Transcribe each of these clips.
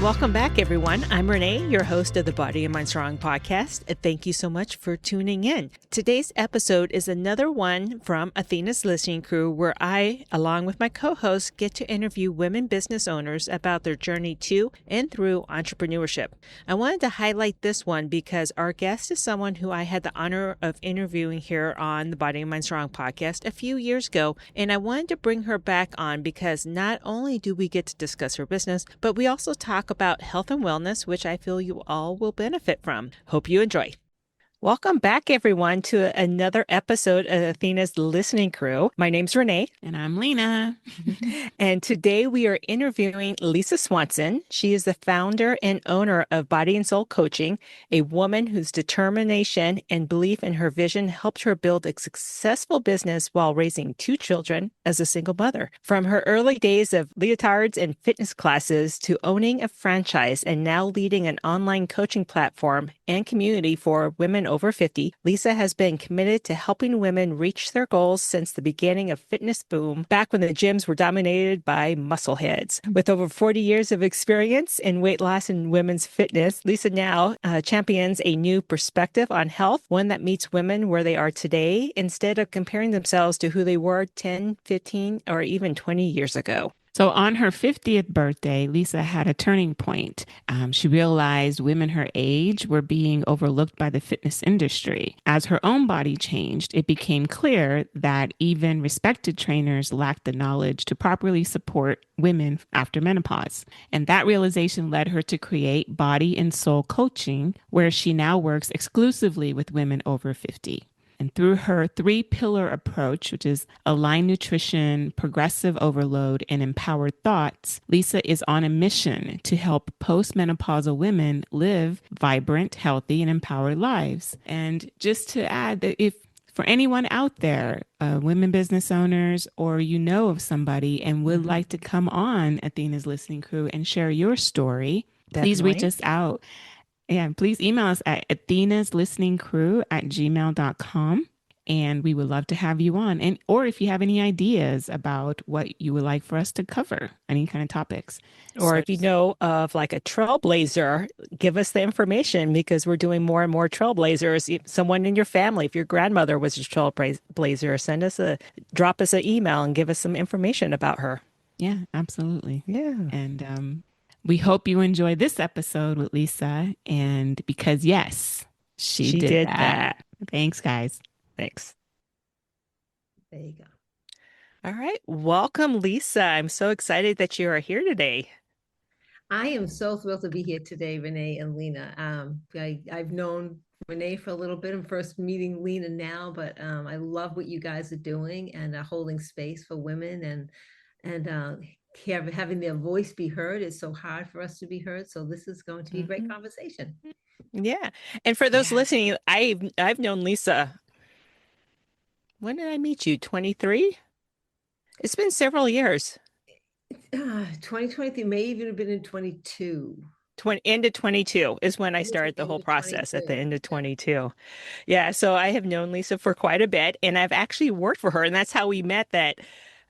Welcome back, everyone. I'm Renee, your host of the Body and Mind Strong podcast. And thank you so much for tuning in. Today's episode is another one from Athena's listening crew, where I, along with my co-host, get to interview women business owners about their journey to and through entrepreneurship. I wanted to highlight this one because our guest is someone who I had the honor of interviewing here on the Body and Mind Strong podcast a few years ago. And I wanted to bring her back on because not only do we get to discuss her business, but we also talk about health and wellness, which I feel you all will benefit from. Hope you enjoy. Welcome back, everyone, to another episode of Athena's listening crew. My name's Renee. And I'm Lena. And today we are interviewing Lisa Swanson. She is the founder and owner of Body and Soul Coaching, a woman whose determination and belief in her vision helped her build a successful business while raising 2 children as a single mother. From her early days of leotards and fitness classes to owning a franchise and now leading an online coaching platform and community for women over 50, Lisa has been committed to helping women reach their goals since the beginning of fitness boom, back when the gyms were dominated by muscle heads. With over 40 years of experience in weight loss and women's fitness, Lisa now champions a new perspective on health, one that meets women where they are today instead of comparing themselves to who they were 10, 15, or even 20 years ago. So on her 50th birthday, Lisa had a turning point. She realized women her age were being overlooked by the fitness industry. As her own body changed, it became clear that even respected trainers lacked the knowledge to properly support women after menopause. And that realization led her to create Body and Soul Coaching, where she now works exclusively with women over 50. And through her 3-pillar approach, which is aligned nutrition, progressive overload, and empowered thoughts, Lisa is on a mission to help postmenopausal women live vibrant, healthy, and empowered lives. And just to add that if for anyone out there, women business owners, or you know of somebody and would like to come on Athena's listening crew and share your story, please reach us out. Yeah, please email us at athenaslisteningcrew@gmail.com. And we would love to have you on. And or if you have any ideas about what you would like for us to cover, any kind of topics. Or if you know of like a trailblazer, give us the information because we're doing more and more trailblazers. Someone in your family, if your grandmother was a trailblazer, drop us an email and give us some information about her. Yeah, absolutely. Yeah. And we hope you enjoy this episode with Lisa. And because, yes, she did that. Thanks, guys. Thanks. There you go. All right. Welcome, Lisa. I'm so excited that you are here today. I am so thrilled to be here today, Renee and Lena. I've known Renee for a little bit. I'm first meeting Lena now, but I love what you guys are doing and holding space for women and having their voice be heard. Is so hard for us to be heard. So this is going to be a great conversation. Yeah. And for those listening, I've known Lisa. When did I meet you? 23? It's been several years. 2023 may even have been in 22. End of 22 is when I started the whole process at the end of 22. Yeah. So I have known Lisa for quite a bit and I've actually worked for her. And that's how we met. That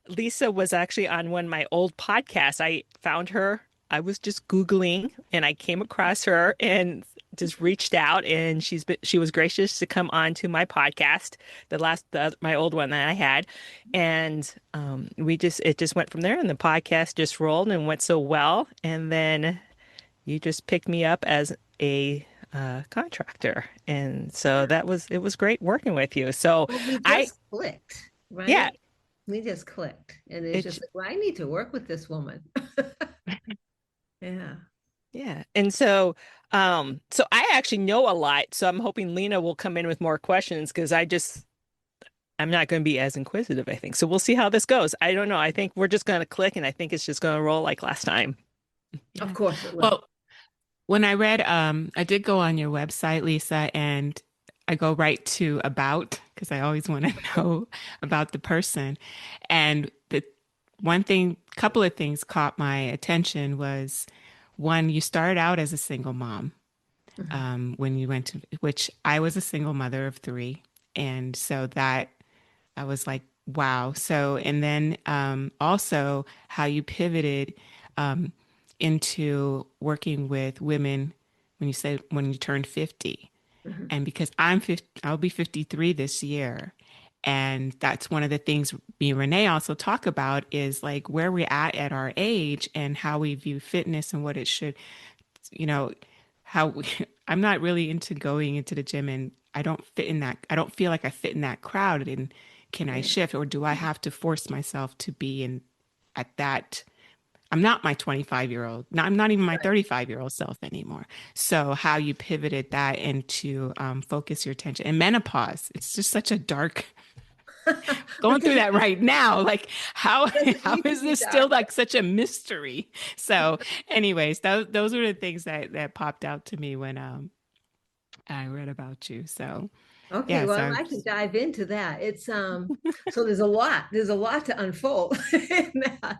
Lisa was actually on one of my old podcasts. I found her. I was just Googling and I came across her and just reached out, and she was gracious to come on to my podcast, my old one that I had. And it just went from there, and the podcast just rolled and went so well. And then you just picked me up as a contractor. And so it was great working with you. So we just clicked, right? Yeah. We just clicked, and it's just like, well, I need to work with this woman. Yeah. Yeah. And so I actually know a lot. So I'm hoping Lena will come in with more questions because I'm not going to be as inquisitive, I think. So we'll see how this goes. I don't know. I think we're just going to click and I think it's just going to roll like last time. Of course it will. Well, when I read, I did go on your website, Lisa, and I go right to about, because I always want to know about the person. And the couple of things caught my attention was, one, you started out as a single mom when you went to, which I was a single mother of 3. And so that I was like, wow. So, and then also how you pivoted into working with women when you say when you turn 50. Mhm. And because I'm 50, I'll be 53 this year. And that's one of the things me and Renee also talk about is like where we're at our age and how we view fitness and what it should, you know, how we, I'm not really into going into the gym and I don't fit in that. I don't feel like I fit in that crowd. And can I Yeah. shift or do I have to force myself to be in at that? I'm not my 25-year-old. No, I'm not even my 35-year-old self anymore. So how you pivoted that into focus your attention and menopause. It's just such a dark going through Because that right now. Like how it doesn't how need to is be this still dark. like such a mystery? So, anyways, those are the things that popped out to me when I read about you. So Okay, yeah, well, so I can dive into that. It's so there's a lot to unfold in that.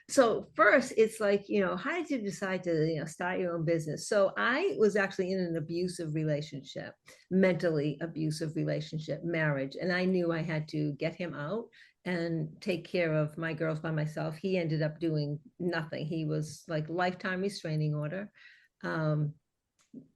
So first it's like, how did you decide to, start your own business? So I was actually in an abusive relationship, mentally abusive relationship, marriage, and I knew I had to get him out and take care of my girls by myself. He ended up doing nothing. He was like lifetime restraining order. Um,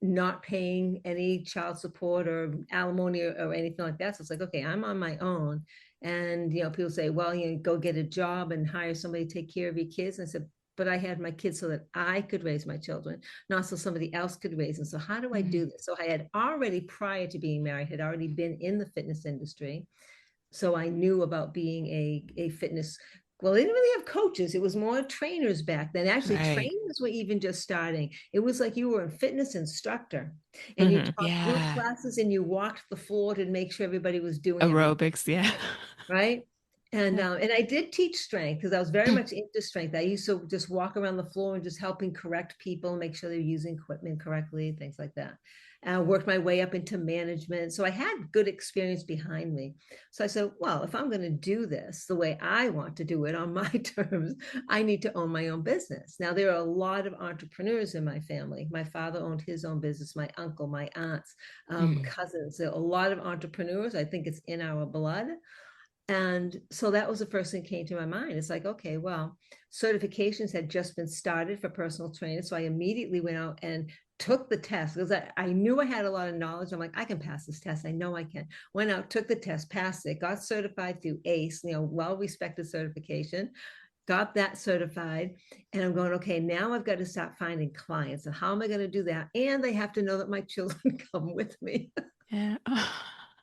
not paying any child support or alimony or anything like that. So it's like, okay, I'm on my own. And, people say, well, go get a job and hire somebody to take care of your kids. And I said, but I had my kids so that I could raise my children, not so somebody else could raise them. So how do I do mhm, this? So I had already, prior to being married, had already been in the fitness industry. So I knew about being a fitness. Well, they didn't really have coaches. It was more trainers back then. Actually, right. trainers were even just starting. It was like you were a fitness instructor and you Hmm. taught group Yeah. classes and you walked the floor to make sure everybody was doing everything Aerobics, yeah. right? Yeah. And I did teach strength because I was very much into strength. I used to just walk around the floor and just helping correct people, make sure they're using equipment correctly, things like that. And I worked my way up into management. So I had good experience behind me. So I said, well, if I'm going to do this the way I want to do it on my terms, I need to own my own business. Now, there are a lot of entrepreneurs in my family. My father owned his own business, my uncle, my aunts, Mm, cousins, a lot of entrepreneurs. I think it's in our blood. And so that was the first thing that came to my mind. It's like, okay, well, certifications had just been started for personal training. So I immediately went out and took the test because I knew I had a lot of knowledge. I'm like, I can pass this test. I know I can. Went out, took the test, passed it, got certified through ACE, well-respected certification, got that certified. And I'm going, okay, now I've got to start finding clients. And how am I going to do that? And they have to know that my children come with me. yeah. Oh,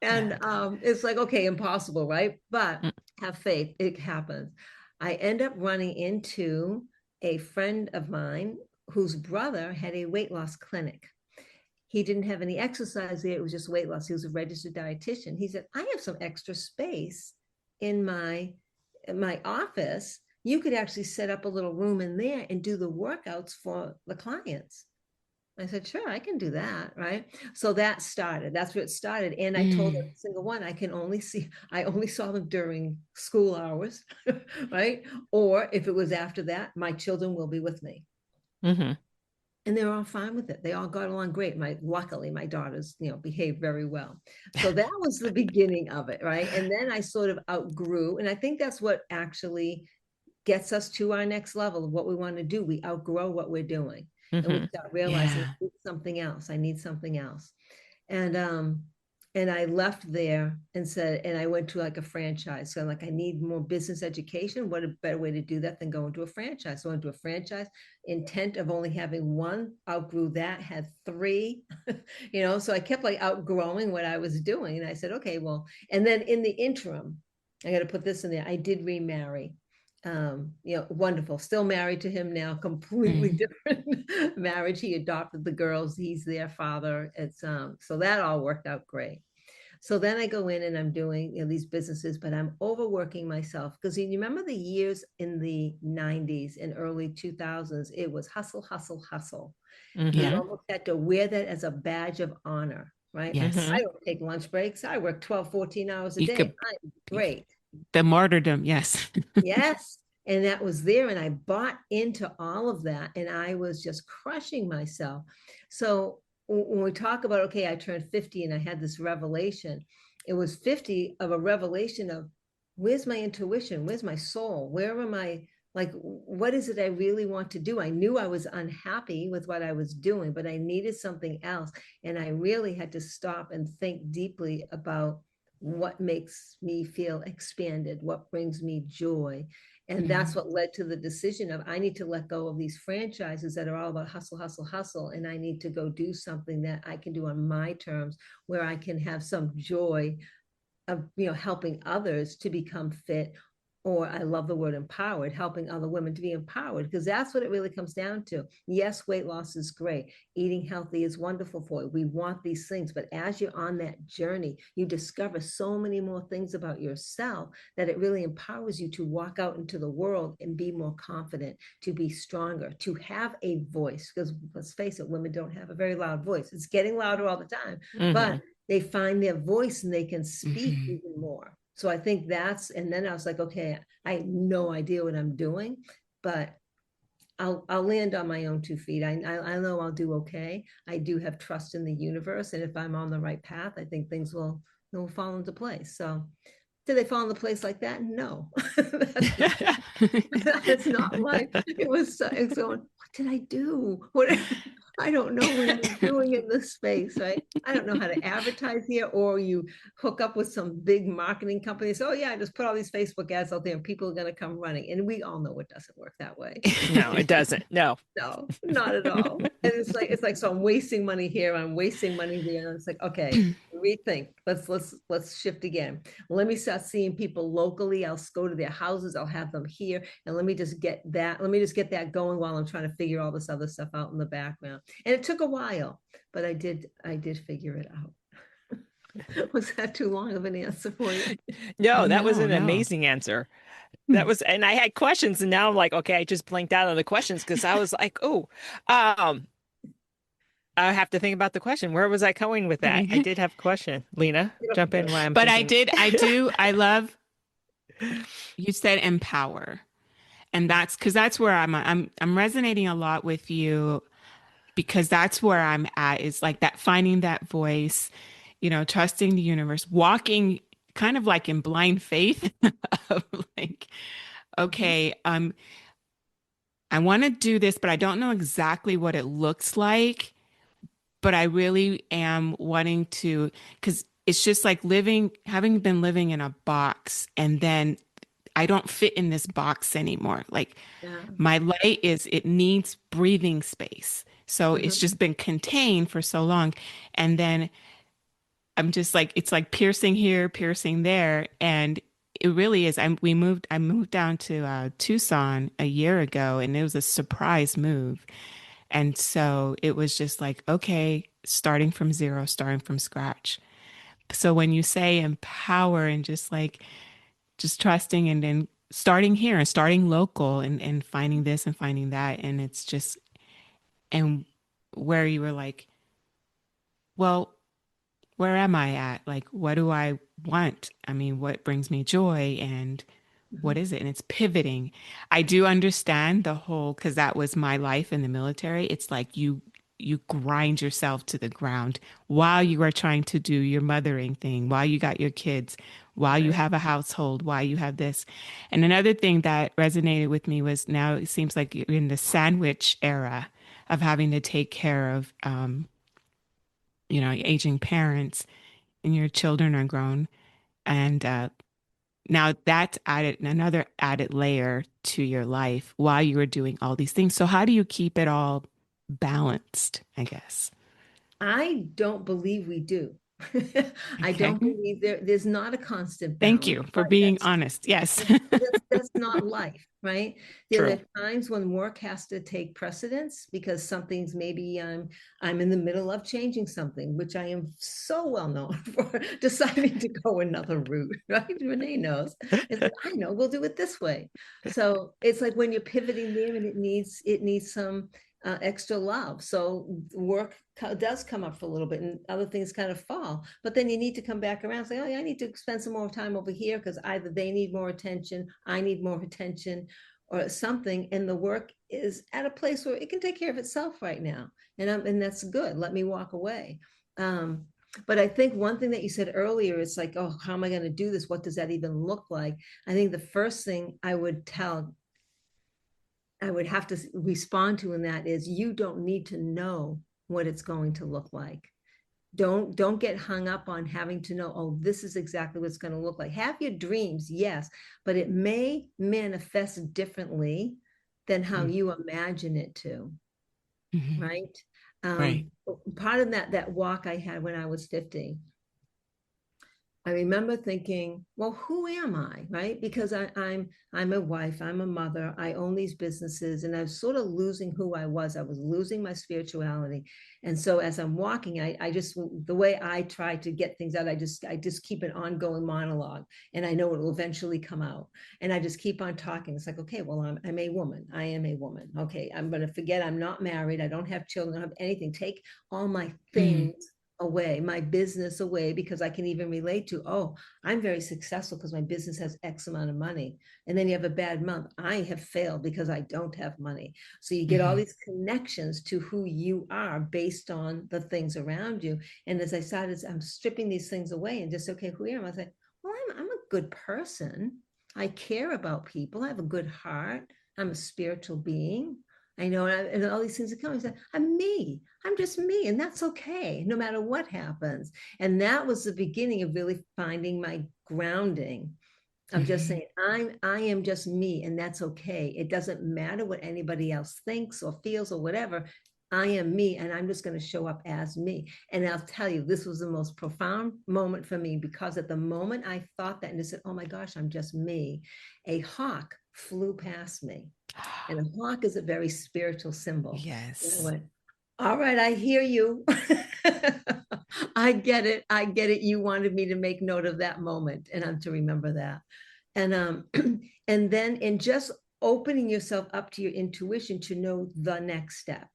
And yeah. it's like, okay, impossible, right? But Mm. have faith, it happens. I end up running into a friend of mine whose brother had a weight loss clinic. He didn't have any exercise there, it was just weight loss. He was a registered dietitian. He said, I have some extra space in my office. You could actually set up a little room in there and do the workouts for the clients. I said, sure, I can do that. Right. So that started. That's where it started. And I told every Mm, single one, I only saw them during school hours. Right. Or if it was after that, my children will be with me. Hmm. And they were all fine with it. They all got along great. Luckily, my daughters, behaved very well. So that was the beginning of it. Right. And then I sort of outgrew. And I think that's what actually gets us to our next level of what we want to do. We outgrow what we're doing and we Hmm. start realizing yeah. I need something else. I need something else. And and I left there and said, and I went to like a franchise. So I'm like, I need more business education. What a better way to do that than go into a franchise? So I went to a franchise, intent of only having one, outgrew that, had three, so I kept like outgrowing what I was doing. And I said, okay, well, and then in the interim, I got to put this in there. I did remarry. Wonderful. Still married to him now, completely Mm, different marriage. He adopted the girls. He's their father. It's so that all worked out great. So then I go in and I'm doing these businesses, but I'm overworking myself because you remember the years in the 90s and early 2000s, it was hustle, hustle, hustle. You yeah. Hmm. almost had to wear that as a badge of honor, right? Yes. I Hmm. don't take lunch breaks. I work 12, 14 hours a You day. could I'm you, great. the martyrdom. Yes. Yes. And that was there. And I bought into all of that. And I was just crushing myself. So when we talk about, okay, I turned 50 and I had this revelation, it was 50 of a revelation of where's my intuition? Where's my soul? Where are my like, what is it I really want to do? I knew I was unhappy with what I was doing, but I needed something else. And I really had to stop and think deeply about what makes me feel expanded, what brings me joy. And that's what led to the decision of I need to let go of these franchises that are all about hustle, hustle, hustle. And I need to go do something that I can do on my terms where I can have some joy of, helping others to become fit, or I love the word empowered, helping other women to be empowered, because that's what it really comes down to. Yes, weight loss is great. Eating healthy is wonderful for you. We want these things, but as you're on that journey, you discover so many more things about yourself that it really empowers you to walk out into the world and be more confident, to be stronger, to have a voice. Because let's face it, women don't have a very loud voice. It's getting louder all the time, but they find their voice and they can speak even more. So I think and then I was like, okay, I have no idea what I'm doing, but I'll land on my own 2 feet. I know I'll do okay. I do have trust in the universe, and if I'm on the right path, I think things will fall into place. So did they fall into place like that? No. That's not like it was. It's going, what did I do? I don't know what I'm doing in this space, right? I don't know how to advertise here, or you hook up with some big marketing companies. Oh yeah, just put all these Facebook ads out there and people are going to come running. And we all know it doesn't work that way. No, it doesn't. No. No, not at all. And it's like, so I'm wasting money here, I'm wasting money there. And it's like, okay, rethink. Let's shift again. Let me start seeing people locally. I'll go to their houses, I'll have them here, and let me just get that going while I'm trying to figure all this other stuff out in the background. And it took a while, but I did figure it out. Was that too long of an answer for you? No, that was No, an no. amazing answer. And I had questions, and now I'm like, okay, I just blanked out on the questions because I was like, oh, um, I have to think about the question. Where was I going with that? I did have a question. Lena, jump in while I'm But thinking. I love you said empower. And that's where I'm resonating a lot with you because that's where I'm at is like that finding that voice, trusting the universe, walking kind of like in blind faith of like, okay, I want to do this, but I don't know exactly what it looks like. But I really am wanting to, because it's just like having been living in a box, and then I don't fit in this box anymore. Like Yeah. my light it needs breathing space. So it's Mhm. just been contained for so long. And then I'm just like, it's like piercing here, piercing there. And it really is. I moved down to Tucson a year ago, and it was a surprise move. And so it was just like, okay, starting from zero, starting from scratch. So when you say empower and just like, just trusting and then starting here and starting local and finding this and finding that. And it's just, and where you were like, well, where am I at? Like, what do I want? I mean, what brings me joy and what Mhm. is it? And it's pivoting. I do understand the whole, because that was my life in the military. It's like you grind yourself to the ground while you are trying to do your mothering thing, while you got your kids, while you Right. have a household, while you have this. And another thing that resonated with me was now it seems like you're in the sandwich era of having to take care of, aging parents and your children are grown. And now that's added another added layer to your life while you were doing all these things. So how do you keep it all balanced, I guess? I don't believe we do. I Okay. don't believe there's not a constant Thank balance, you for but being honest. Yes. that's not life, right? There True. are times when work has to take precedence because something's maybe I'm in the middle of changing something, which I am so well known for deciding to go another route, right? Renee knows. It's like, I know we'll do it this way. So it's like when you're pivoting there and it needs some extra love. So work does come up for a little bit and other things kind of fall. But then you need to come back around and say, oh, yeah, I need to spend some more time over here because either they need more attention, I need more attention, or something. And the work is at a place where it can take care of itself right now. And that's good. Let me walk away. Um, but I think one thing that you said earlier is like, oh, how am I going to do this? What does that even look like? I think the first thing I would tell I would have to respond to in that is you don't need to know what it's going to look like. Don't get hung up on having to know, oh, this is exactly what it's going to look like. Have your dreams, yes, but it may manifest differently than how you imagine it to, Mm-hmm. right? Right. Part of that walk I had when I was 50, I remember thinking, well, who am I? Right? Because I'm a wife, I'm a mother, I own these businesses, and I was sort of losing who I was. I was losing my spirituality. And so as I'm walking, I just the way I try to get things out, I just keep an ongoing monologue, and I know it will eventually come out. And I just keep on talking. It's like, okay, well, I'm a woman. I am a woman. Okay, I'm gonna forget I'm not married, I don't have children, I don't have anything. Take all my Mm. things away, my business away, because I can even relate to, oh, I'm very successful because my business has X amount of money. And then you have a bad month. I have failed because I don't have money. So you get all these connections to who you are based on the things around you. And as I started, I'm stripping these things away and just, okay, who am I? I was like, well, I'm a good person. I care about people. I have a good heart. I'm a spiritual being. I know, and all these things are coming. I said, I'm me. I'm just me, and that's okay, no matter what happens. And that was the beginning of really finding my grounding. I'm just saying, I am just me, and that's okay. It doesn't matter what anybody else thinks or feels or whatever. I am me, and I'm just going to show up as me. And I'll tell you, this was the most profound moment for me, because at the moment I thought that and I said, oh my gosh, I'm just me, a hawk flew past me. And a hawk is a very spiritual symbol. And I Yes. went, all right, I hear you. I get it. I get it. You wanted me to make note of that moment, and I'm to remember that. And and then in just opening yourself up to your intuition to know the next step.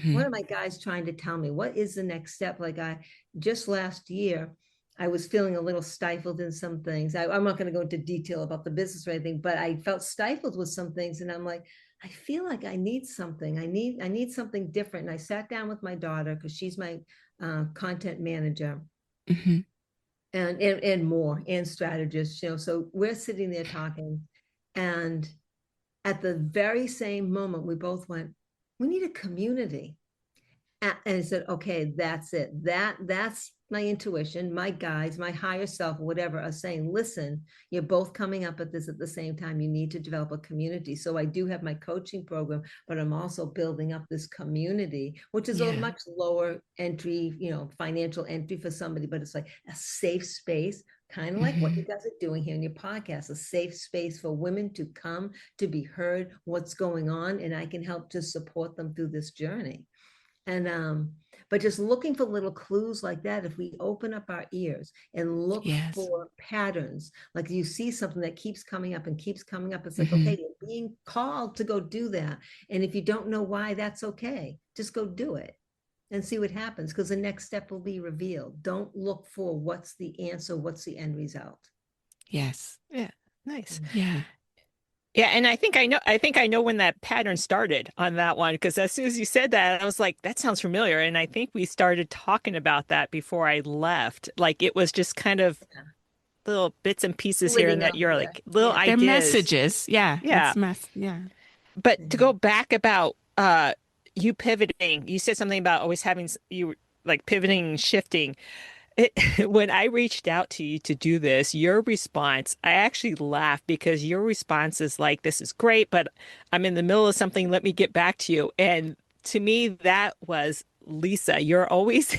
What are my guys trying to tell me? What is the next step? Like, I just last year, I was feeling a little stifled in some things. I'm not going to go into detail about the business or anything, but I felt stifled with some things. And I'm like, I feel like I need something. I need something different. And I sat down with my daughter, because she's my content manager, Mm-hmm. and more, and strategist. So we're sitting there talking, and at the very same moment, we both went, we need a community. And I said, okay, that's it. That's my intuition, my guides, my higher self, whatever, are saying, listen, you're both coming up at this at the same time. You need to develop a community. So I do have my coaching program, but I'm also building up this community, which is a Yeah. much lower entry, financial entry for somebody, but it's like a safe space, kind of like what you guys are doing here in your podcast, a safe space for women to come, to be heard, what's going on, and I can help to support them through this journey. And but just looking for little clues like that, if we open up our ears and look Yes. for patterns, like you see something that keeps coming up and keeps coming up, it's like, Mm-hmm. okay, you're being called to go do that. And if you don't know why, that's okay. Just go do it and see what happens, because the next step will be revealed. Don't look for what's the answer, what's the end result. Yes. Yeah, nice. Yeah. Yeah, and I think I know when that pattern started on that one, because as soon as you said that, I was like, that sounds familiar. And I think we started talking about that before I left. Like it was just kind of Yeah. little bits and pieces here and Flitting that out you're there. like little Yeah. They're ideas. messages. Yeah. Yeah. It's mess. Yeah. But to go Mhm. back about you pivoting, you said something about always having you like pivoting and shifting. When I reached out to you to do this, your response, I actually laughed because your response is like, this is great, but I'm in the middle of something. Let me get back to you. And to me, that was Lisa. You're always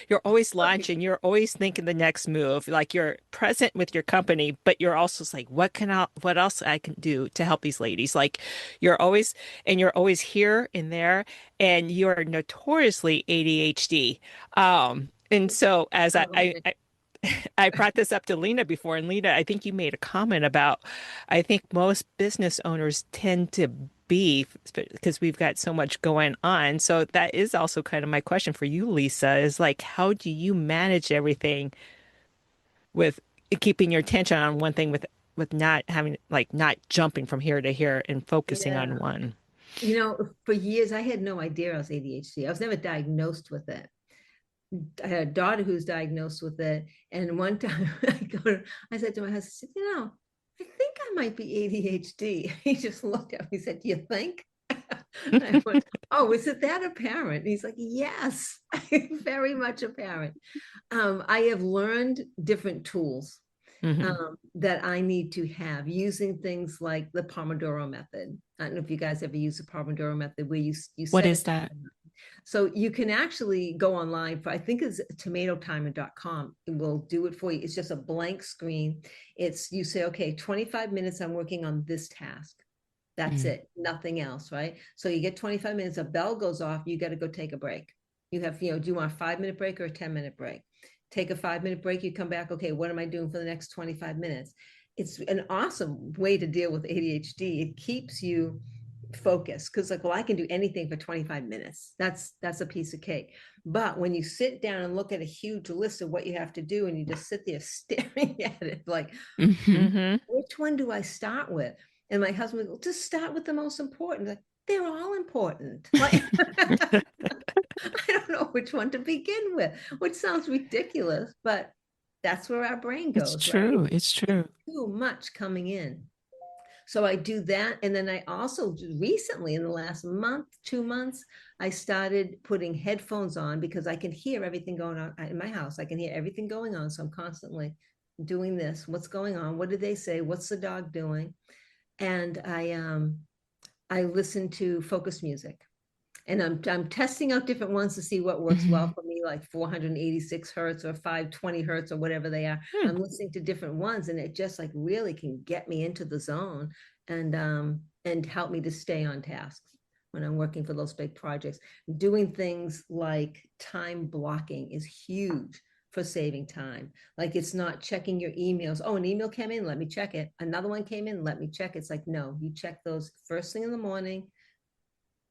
you're always launching, you're always thinking the next move. Like you're present with your company, but you're also like, what else I can do to help these ladies? Like you're always here and there, and you're notoriously ADHD. And so as I, Oh, I, okay. I I brought this up to Lena before, and Lena, I think you made a comment about, I think most business owners tend to be, because we've got so much going on. So that is also kind of my question for you, Lisa, is like, how do you manage everything with keeping your attention on one thing with not having like not jumping from here to here and focusing Yeah. on one? For years, I had no idea I was ADHD. I was never diagnosed with it. I had a daughter who's diagnosed with it. And one time I said to my husband, I think might be ADHD. He just looked at me and said, do you think? I went, oh, is it that apparent? And he's like, yes, very much apparent. I have learned different tools Hmm. that I need to have using things like the Pomodoro method. I don't know if you guys ever use the Pomodoro method where you What set a is that? timer. So you can actually go online for, I think it's tomatotimer.com. It will do it for you. It's just a blank screen. It's, you say, okay, 25 minutes, I'm working on this task. That's Mm. it, nothing else, right? So you get 25 minutes, a bell goes off, you got to go take a break. You have, do you want a 5-minute break or a 10-minute break? Take a 5-minute break, you come back, okay, what am I doing for the next 25 minutes? It's an awesome way to deal with ADHD. It keeps you focused because like, well, I can do anything for 25 minutes. That's a piece of cake. But when you sit down and look at a huge list of what you have to do and you just sit there staring at it like, Hmm. Hmm. which one do I start with? And my husband would go, just start with the most important. Like, they're all important. Like, I don't know which one to begin with, which sounds ridiculous, but that's where our brain It's goes, right? true. It's It's true. too much coming in. So I do that. And then I also recently, in the last month, 2 months, I started putting headphones on because I can hear everything going on in my house. I can hear everything going on. So I'm constantly doing this. What's going on? What did they say? What's the dog doing? And I listen to focus music. And I'm testing out different ones to see what works well Hmm. for me, like 486 hertz or 520 hertz or whatever they are. Hmm. I'm listening to different ones, and it just like really can get me into the zone and help me to stay on tasks when I'm working for those big projects. Doing things like time blocking is huge for saving time. Like, it's not checking your emails. Oh, an email came in, let me check it. Another one came in, let me check. It's like, no, you check those first thing in the morning,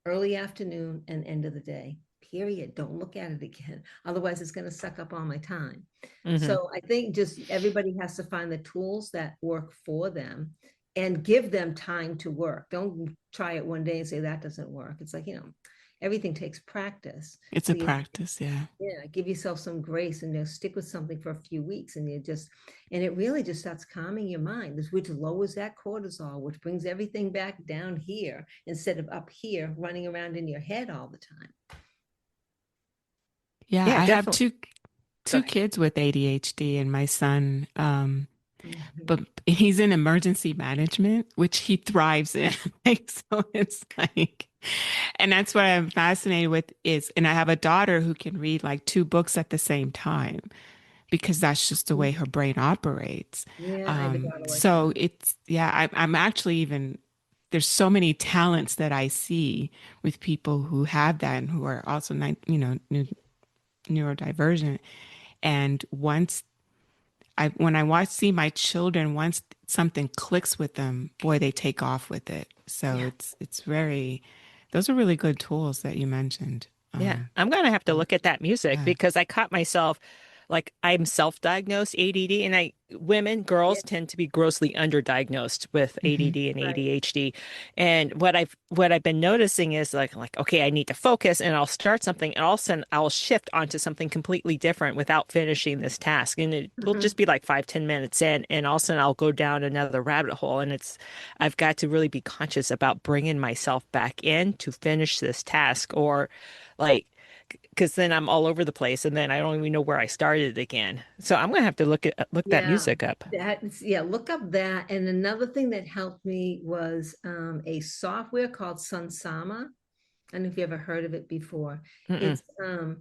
early afternoon, and end of the day. Period. Don't look at it again. Otherwise, it's going to suck up all my time. Hmm. So I think just everybody has to find the tools that work for them and give them time to work. Don't try it one day and say that doesn't work. It's like, everything takes practice. It's So a you, practice. Yeah. yeah, give yourself some grace and stick with something for a few weeks, and and it really just starts calming your mind, which lowers that cortisol, which brings everything back down here instead of up here running around in your head all the time. Yeah. Yeah, I have definitely. Go two ahead. kids with ADHD and my son, Mhm. but he's in emergency management, which he thrives in. Like, so it's like, and that's what I'm fascinated with is, and I have a daughter who can read like two books at the same time because that's just the way her brain operates. Yeah, I have a daughter like that. So it's, yeah, I'm actually even, there's so many talents that I see with people who have that and who are also, neurodivergent. And when I see my children, once something clicks with them, boy, they take off with it. So Yeah. it's very, those are really good tools that you mentioned. Yeah, I'm gonna have to So, look at that music yeah. because I caught myself like I'm self-diagnosed ADD, and Yeah. girls tend to be grossly underdiagnosed with Hmm. ADD and Right. ADHD. And what I've been noticing is like okay, I need to focus, and I'll start something, and all of a sudden I'll shift onto something completely different without finishing this task, and it will just Mhm. be like 5, 10 minutes in, and all of a sudden I'll go down another rabbit hole, and I've got to really be conscious about bringing myself back in to finish this task or like because then I'm all over the place and then I don't even know where I started again. So I'm gonna have to look that Yeah, music up. look up that. And another thing that helped me was a software called Sunsama. I don't know if you ever heard of it before. Mm-mm. It's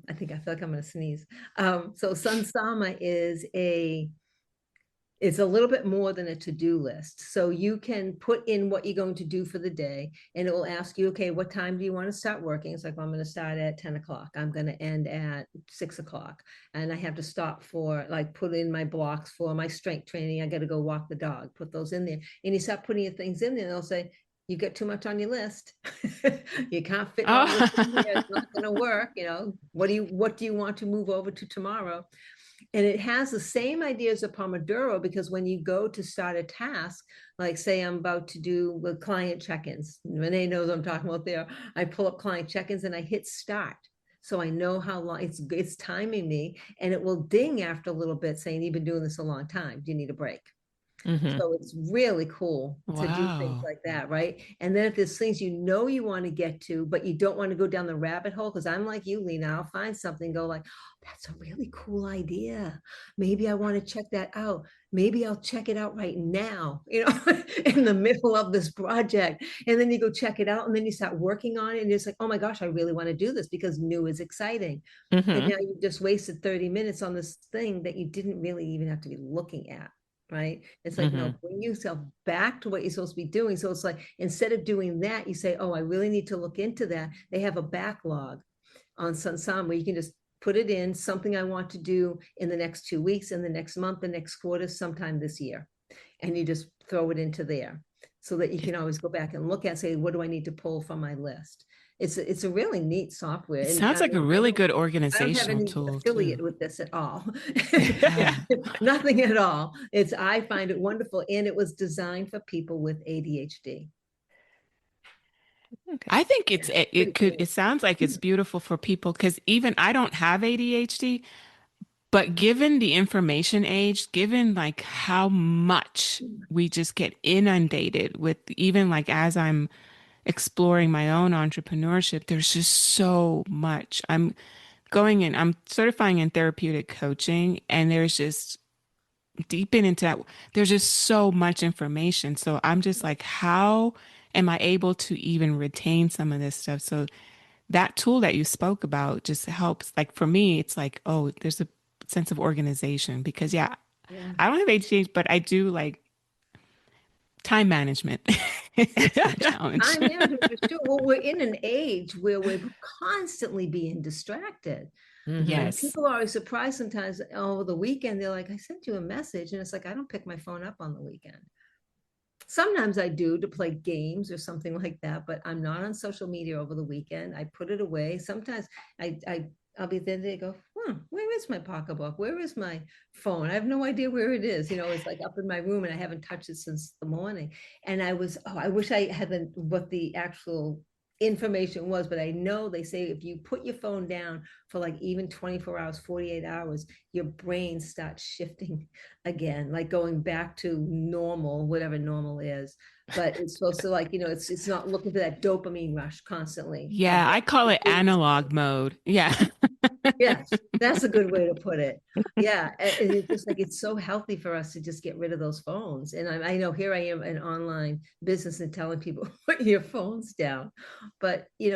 I feel like I'm gonna sneeze. So Sunsama it's a little bit more than a to-do list. So you can put in what you're going to do for the day, and it will ask you, okay, what time do you want to start working? It's like, well, I'm going to start at 10 o'clock. I'm going to end at 6 o'clock. And I have to stop for like put in my blocks for my strength training. I got to go walk the dog, put those in there. And you start putting your things in there, and they'll say, you got too much on your list. You can't fit all this in here. Oh, It's not going to work. What do you want to move over to tomorrow? And it has the same idea as a Pomodoro, because when you go to start a task, like say I'm about to do with client check-ins, Renee knows what I'm talking about there. I pull up client check-ins and I hit start. So I know how long it's timing me, and it will ding after a little bit saying, you've been doing this a long time. Do you need a break? Hmm. So it's really cool to do things Wow. like that, right? And then if there's things you know you want to get to, but you don't want to go down the rabbit hole, because I'm like you, Lena, I'll find something, go like, oh, that's a really cool idea. Maybe I want to check that out. Maybe I'll check it out right now, in the middle of this project. And then you go check it out and then you start working on it and it's like, oh my gosh, I really want to do this because new is exciting. And Hmm. now you just wasted 30 minutes on this thing that you didn't really even have to be looking at. Right. It's like, no, Hmm. bring yourself back to what you're supposed to be doing. So it's like, instead of doing that, you say, oh, I really need to look into that. They have a backlog on some where you can just put it in something I want to do in the next 2 weeks, in the next month, the next quarter, sometime this year. And you just throw it into there so that you It, can always go back and look at, say, what do I need to pull from my list? It's a really neat software. it And sounds like a really good I don't have organizational any tool affiliate too. with this at all. Yeah. Nothing at all. I find it wonderful. And it was designed for people with ADHD. Okay. I think Yeah, pretty it cool. sounds like it's beautiful for people because even I don't have ADHD, but given the information age, given like how much we just get inundated with, even like as I'm exploring my own entrepreneurship, there's just so much. I'm certifying in therapeutic coaching, and there's just deep into that, there's just so much information. So I'm just like, how am I able to even retain some of this stuff? So that tool that you spoke about just helps. Like for me, it's like, oh, there's a sense of organization because yeah, Yeah. I don't have ADHD, but I do like time management. It's my challenge. Time management for sure. Well, we're in an age where we're constantly being distracted. Hmm. And Yes. people are always surprised sometimes, oh, the weekend, they're like, I sent you a message. And it's like, I don't pick my phone up on the weekend. Sometimes I do to play games or something like that, but I'm not on social media over the weekend. I put it away. Sometimes I'll be there, they go, where is my pocketbook? Where is my phone? I have no idea where it is. It's like up in my room and I haven't touched it since the morning. And I wish I had what the actual information was, but I know they say if you put your phone down for like even 24 hours, 48 hours, your brain starts shifting again, like going back to normal, whatever normal is. But it's supposed to, like, it's not looking for that dopamine rush constantly. Yeah, I call it It's analog mode. Yeah. Yes, that's a good way to put it. Yeah, it's just like it's so healthy for us to just get rid of those phones. And I know here I am in online business and telling people put your phones down, but you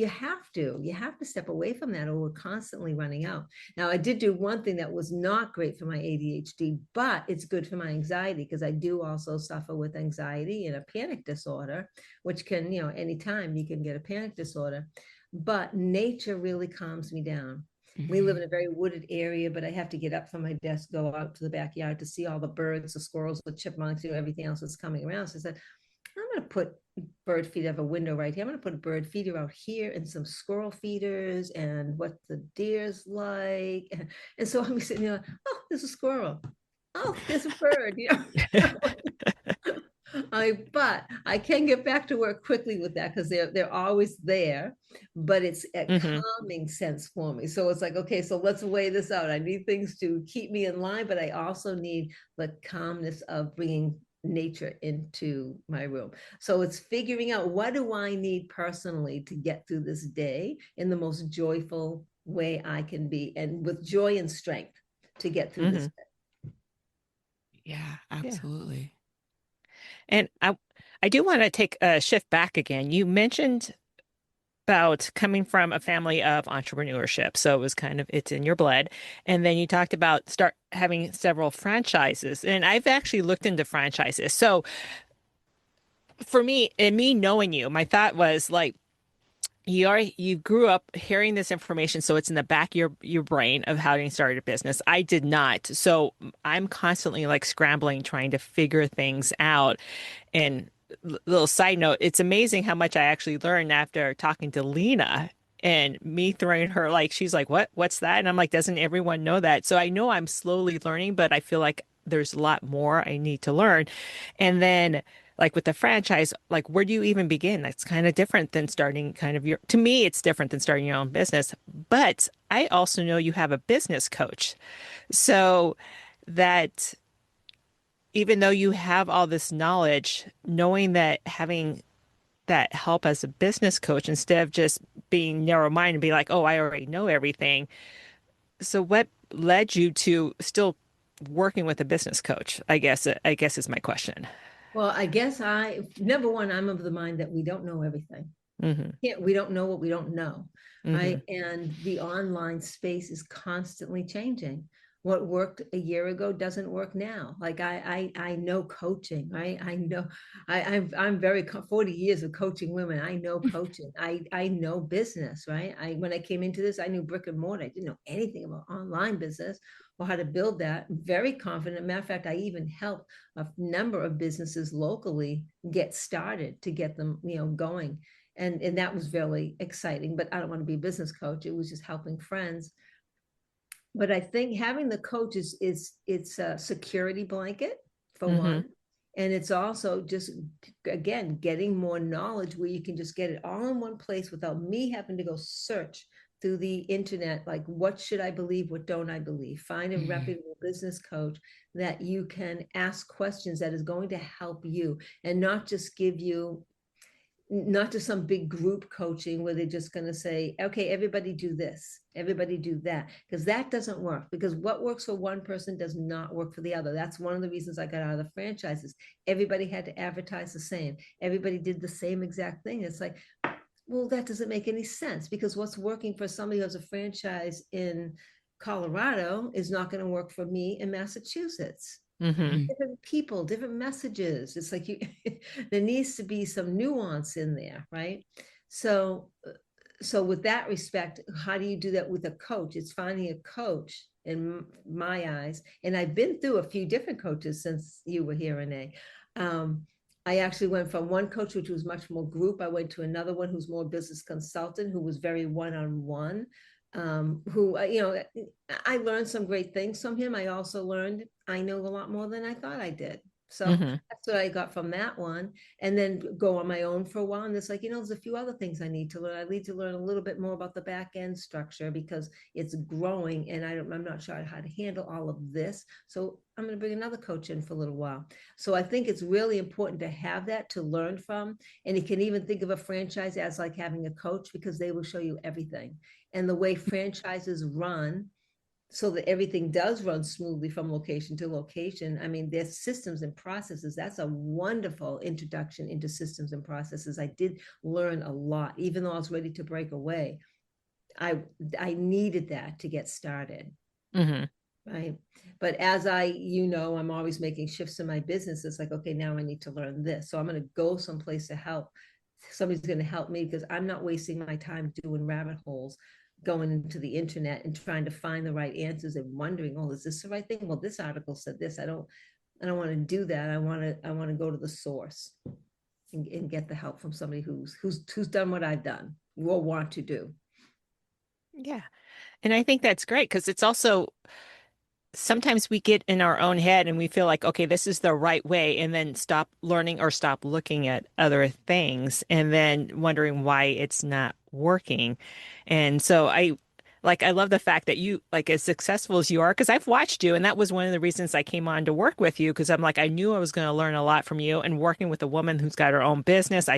have to step away from that, or we're constantly running out. Now, I did do one thing that was not great for my ADHD, but it's good for my anxiety because I do also suffer with anxiety and a panic disorder, which can, anytime you can get a panic disorder. But nature really calms me down. We live in Mhm. a very wooded area, but I have to get up from my desk, go out to the backyard to see all the birds, the squirrels, the chipmunks, everything else that's coming around. So I said, I'm going to put bird feeder. I have a window right here. I'm going to put a bird feeder out here and some squirrel feeders and what the deer's like. And so I'm sitting there, oh, there's a squirrel. Oh, there's a bird. But I can get back to work quickly with that because they're always there, but it's a Hmm. calming sense for me. So it's like, okay, so let's weigh this out. I need things to keep me in line, but I also need the calmness of bringing nature into my room. So it's figuring out, what do I need personally to get through this day in the most joyful way I can be, and with joy and strength to get through this Hmm. day. Yeah, Yeah. absolutely. And I do want to take a shift back again. You mentioned about coming from a family of entrepreneurship. So it was kind of, it's in your blood. And then you talked about start having several franchises. And I've actually looked into franchises. So for me, and me knowing you, my thought was like, you grew up hearing this information, so it's in the back of your brain of how to start a business. I did not. So I'm constantly like scrambling, trying to figure things out. And little side note, it's amazing how much I actually learned after talking to Lena and me throwing her like, she's like, "What? What's that?" And I'm like, "Doesn't everyone know that?" So I know I'm slowly learning, but I feel like there's a lot more I need to learn. And then like with the franchise, like where do you even begin? That's kind of different than starting kind of to me, it's different than starting your own business. But I also know you have a business coach. So that even though you have all this knowledge, knowing that having that help as a business coach instead of just being narrow-minded and be like, oh, I already know everything. So what led you to still working with a business coach? I guess is my question. Well, I guess number one, I'm of the mind that we don't know everything. Hmm. We don't know what we don't know, Hmm. right? And the online space is constantly changing. What worked a year ago doesn't work now. Like I know coaching, right? I know I'm very 40 years of coaching women. I know coaching. I know business, right? I when I came into this, I knew brick and mortar. I didn't know anything about online business or how to build that. Very confident. Matter of fact, I even helped a number of businesses locally get started to get them, going, and that was really exciting. But I don't want to be a business coach. It was just helping friends. But I think having the coach is it's a security blanket for Hmm. one, and it's also just, again, getting more knowledge where you can just get it all in one place without me having to go search through the internet, like what should I believe, what don't I believe. Find a reputable business coach that you can ask questions that is going to help you, and not just give you, not to some big group coaching where they're just going to say, okay, everybody do this, everybody do that, because that doesn't work. Because what works for one person does not work for the other. That's one of the reasons I got out of the franchises. Everybody had to advertise the same, everybody did the same exact thing. It's like, well, that doesn't make any sense, because what's working for somebody who has a franchise in Colorado is not going to work for me in Massachusetts. Hmm. Different people, different messages. It's like you, there needs to be some nuance in there, right? So, so with that respect, how do you do that with a coach? It's finding a coach in my eyes, and I've been through a few different coaches since you were here, Renee. I actually went from one coach, which was much more group. I went to another one who's more business consultant, who was very one-on-one. Who, I learned some great things from him. I also learned I know a lot more than I thought I did. So Hmm. that's what I got from that one. And then go on my own for a while. And it's like, there's a few other things I need to learn. I need to learn a little bit more about the back end structure, because it's growing and I'm not sure how to handle all of this. So I'm going to bring another coach in for a little while. So I think it's really important to have that to learn from. And you can even think of a franchise as like having a coach, because they will show you everything. And the way franchises run, so that everything does run smoothly from location to location. I mean, there's systems and processes. That's a wonderful introduction into systems and processes. I did learn a lot, even though I was ready to break away. I I needed that to get started. Hmm. Right. But as I'm always making shifts in my business. It's like, okay, now I need to learn this. So I'm going to go someplace to help. Somebody's going to help me, because I'm not wasting my time doing rabbit holes, going into the internet and trying to find the right answers and wondering, oh, is this the right thing? Well, this article said this. I don't want to do that. I want to go to the source, and get the help from somebody who's done what I've done or want to do. Yeah. And I think that's great because it's also sometimes we get in our own head and we feel like, okay, this is the right way, and then stop learning or stop looking at other things and then wondering why it's not working. And so I love the fact that you like as successful as you are, because I've watched you, and that was one of the reasons I came on to work with you, because I'm like, I knew I was going to learn a lot from you, and working with a woman who's got her own business.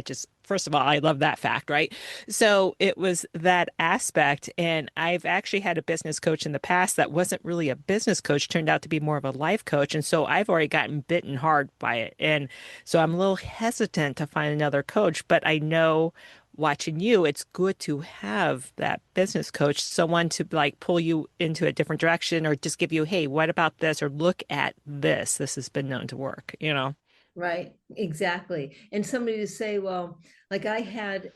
First of all, I love that fact, right? So it was that aspect. And I've actually had a business coach in the past that wasn't really a business coach, turned out to be more of a life coach. And so I've already gotten bitten hard by it. And so I'm a little hesitant to find another coach, but I know watching you, it's good to have that business coach, someone to like pull you into a different direction or just give you, hey, what about this? Or look at this. This has been known to work, you know? Right. Exactly. And somebody to say, well, like I had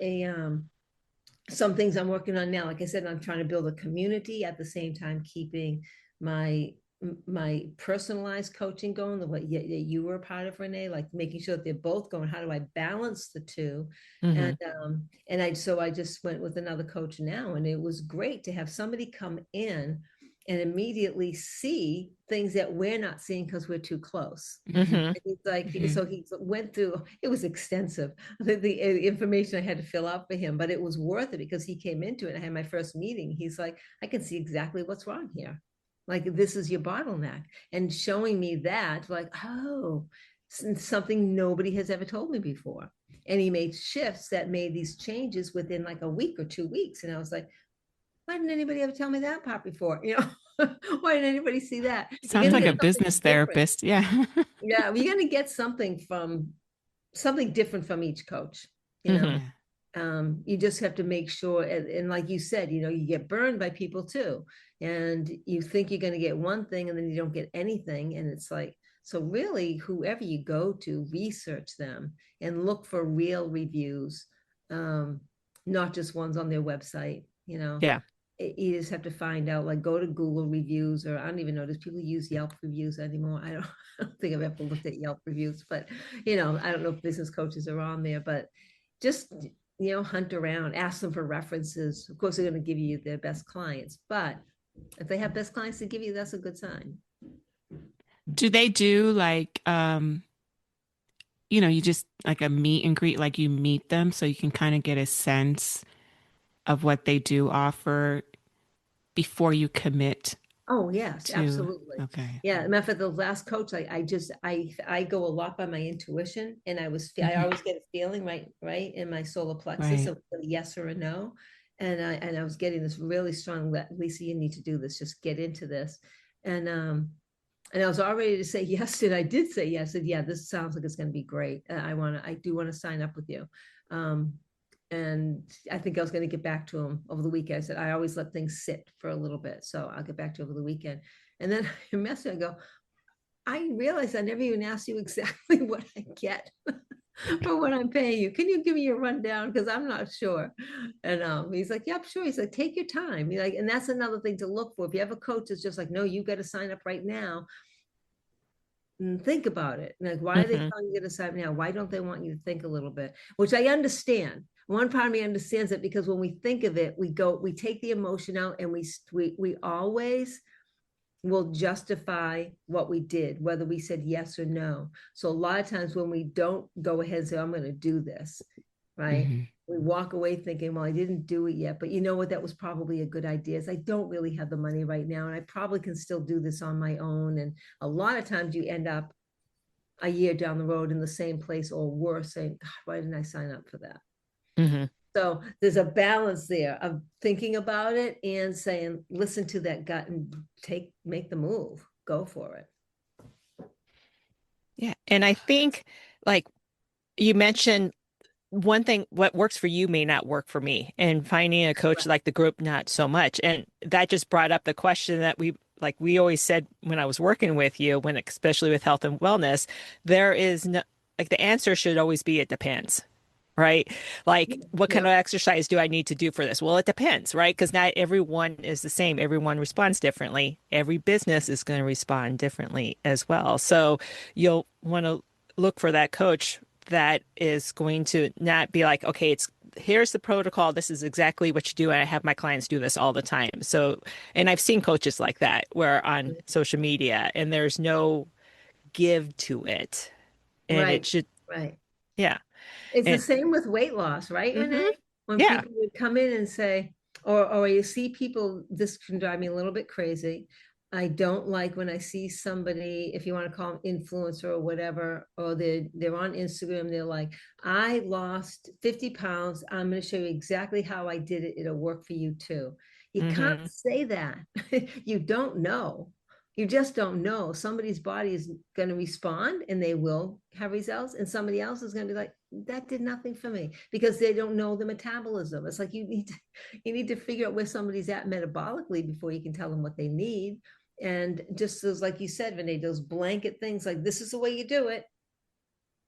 some things I'm working on now. Like I said, I'm trying to build a community at the same time keeping my my personalized coaching going, the way you were a part of, Renee, like making sure that they're both going. How do I balance the two? Hmm. And I just went with another coach now, and it was great to have somebody come in and immediately see things that we're not seeing because we're too close. Hmm. And he's like, Mhm. so he went through, it was extensive, the information I had to fill out for him, but it was worth it because he came into it. I had my first meeting. He's like, I can see exactly what's wrong here. Like, this is your bottleneck, and showing me that, like, oh, something nobody has ever told me before. And he made shifts that made these changes within like a week or 2 weeks. And I was like, why didn't anybody ever tell me that part before? Why didn't anybody see that? You're Sounds going to like a get something business different. therapist. Yeah. Yeah, we're going to get something different from each coach, you know. Hmm. Yeah. You just have to make sure, and like you said, you get burned by people too, and you think you're going to get one thing and then you don't get anything, and it's like, so really, whoever you go to, research them and look for real reviews, um, not just ones on their website. Yeah. You just have to find out, like, go to Google reviews, or I don't even know, does people use Yelp reviews anymore? I don't, I don't think I've ever looked at Yelp reviews, but I don't know if business coaches are on there, but just, hunt around, ask them for references. Of course, they're going to give you their best clients, but if they have best clients to give you, that's a good sign. Do they do like you just like a meet and greet, like you meet them so you can kind of get a sense of what they do offer before you commit Oh, yes, to, absolutely. okay. Yeah, matter of fact, the last coach, I go a lot by my intuition, and I Hmm. always get a feeling right in my solar plexus Right. of a yes or a no, and I was getting this really strong, Lisa, you need to do this, just get into this, and I was all ready to say yes, and I did say yes. I said, yeah, this sounds like it's going to be great. I do want to sign up with you. Um, and I think I was going to get back to him over the weekend. I said, I always let things sit for a little bit, so I'll get back to you over the weekend. And then I messaged, I go, I realized I never even asked you exactly what I get for what I'm paying you. Can you give me a rundown? Because I'm not sure. And he's like, yep, sure. He's like, take your time. He's like, and that's another thing to look for. If you have a coach that's just like, no, you got to sign up right now, and think about it. Like, why are they Hmm. telling you to sign now? Why don't they want you to think a little bit? Which I understand. One part of me understands it, because when we think of it, we take the emotion out, and we always will justify what we did, whether we said yes or no. So a lot of times when we don't go ahead and say, I'm going to do this, right? Hmm. We walk away thinking, well, I didn't do it yet, but you know what? That was probably a good idea. Is I don't really have the money right now, and I probably can still do this on my own. And a lot of times you end up a year down the road in the same place or worse, saying, God, why didn't I sign up for that? Hmm. So there's a balance there of thinking about it and saying, listen to that gut and make the move, go for it. Yeah. And I think, like you mentioned, one thing, what works for you may not work for me. And finding a coach like the group, not so much. And that just brought up the question that we always said when I was working with you, especially with health and wellness, there is no, like, the answer should always be, it depends. Right? Like, what kind of Yep. exercise do I need to do for this? Well, it depends, right? Because not everyone is the same. Everyone responds differently. Every business is going to respond differently as well. So you'll want to look for that coach that is going to not be like, okay, here's the protocol. This is exactly what you do. And I have my clients do this all the time. So, and I've seen coaches like that where on social media, and there's no give to it. And it Right. should, Right. yeah. It's the And same with weight loss, right, hmm, Renee? When yeah. people would come in and say, or you see people, this can drive me a little bit crazy. I don't like when I see somebody, if you want to call them influencer or whatever, or they're on Instagram, they're like, I lost 50 pounds. I'm going to show you exactly how I did it. It'll work for you too. You can't Hmm. say that. You don't know. You just don't know. Somebody's body is going to respond and they will have results, and somebody else is going to be like, that did nothing for me, because they don't know the metabolism. It's like, you need to figure out where somebody's at metabolically before you can tell them what they need. And just as, like you said, Vinay, those blanket things like, this is the way you do it.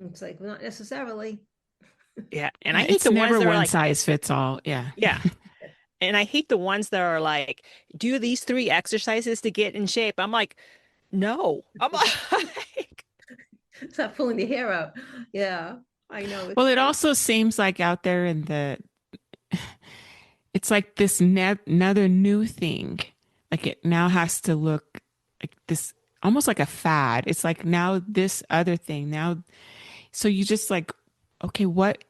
It's like, well, not necessarily. Yeah. And I Yeah, hate it's the ones never that are one like, size fits all. Yeah. yeah. And I hate the ones that are like, do these three exercises to get in shape. I'm like, no. I'm like, Stop pulling the hair out. Yeah, I know. Well, It's it also seems like out there in the, it's like this another new thing. Like it now has to look like this, almost like a fad. It's like now this other thing now. So you just like, okay, what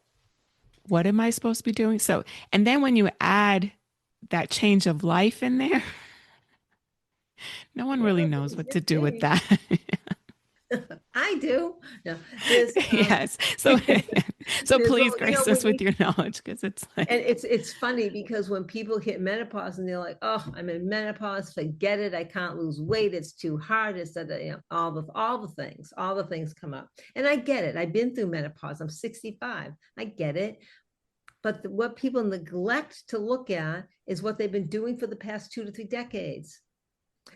am I supposed to be doing? So, and then when you add that change of life in there, No one really Well, knows what to just do with saying. that. I do. No, there's Yes. So so there's please well, grace us when with you your knowledge because it's and like, it's funny because when people hit menopause and they're like, "Oh, I'm in menopause, forget it. I can't lose weight. It's too hard." It's that all the things come up, and I get it. I've been through menopause. I'm 65. I get it. But what people neglect to look at is what they've been doing for the past 2 to 3 decades.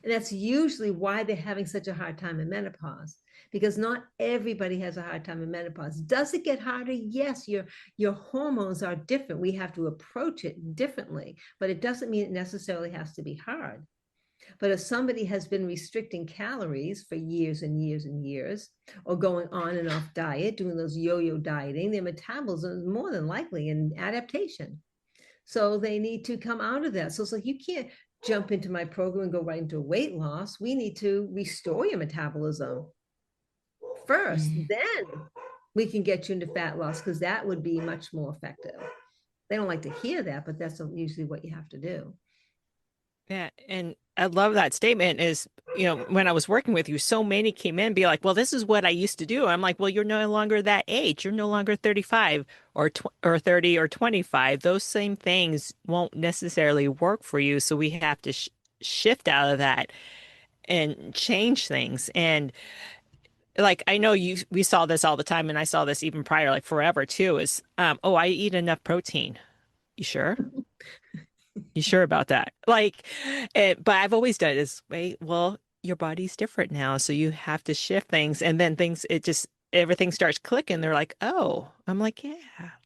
And that's usually why they're having such a hard time in menopause, because not everybody has a hard time in menopause. Does it get harder? Yes, your hormones are different. We have to approach it differently, but it doesn't mean it necessarily has to be hard. But if somebody has been restricting calories for years and years and years, or going on and off diet, doing those yo-yo dieting, their metabolism is more than likely in adaptation. So they need to come out of that. So it's like you can't jump into my program and go right into weight loss. We need to restore your metabolism first. mm, Then we can get you into fat loss because that would be much more effective. They don't like to hear that, but that's usually what you have to do. Yeah, and I love that statement is, when I was working with you, so many came in and be like, well, this is what I used to do. I'm like, well, you're no longer that age. You're no longer 35 or tw or 30 or 25. Those same things won't necessarily work for you. So we have to sh shift out of that and change things. And like I know we saw this all the time, and I saw this even prior, like forever too, is oh, I eat enough protein. You sure? You sure about that? Like, but I've always done it is, wait, well, your body's different now, so you have to shift things, and then everything starts clicking. They're like, oh, I'm like, yeah,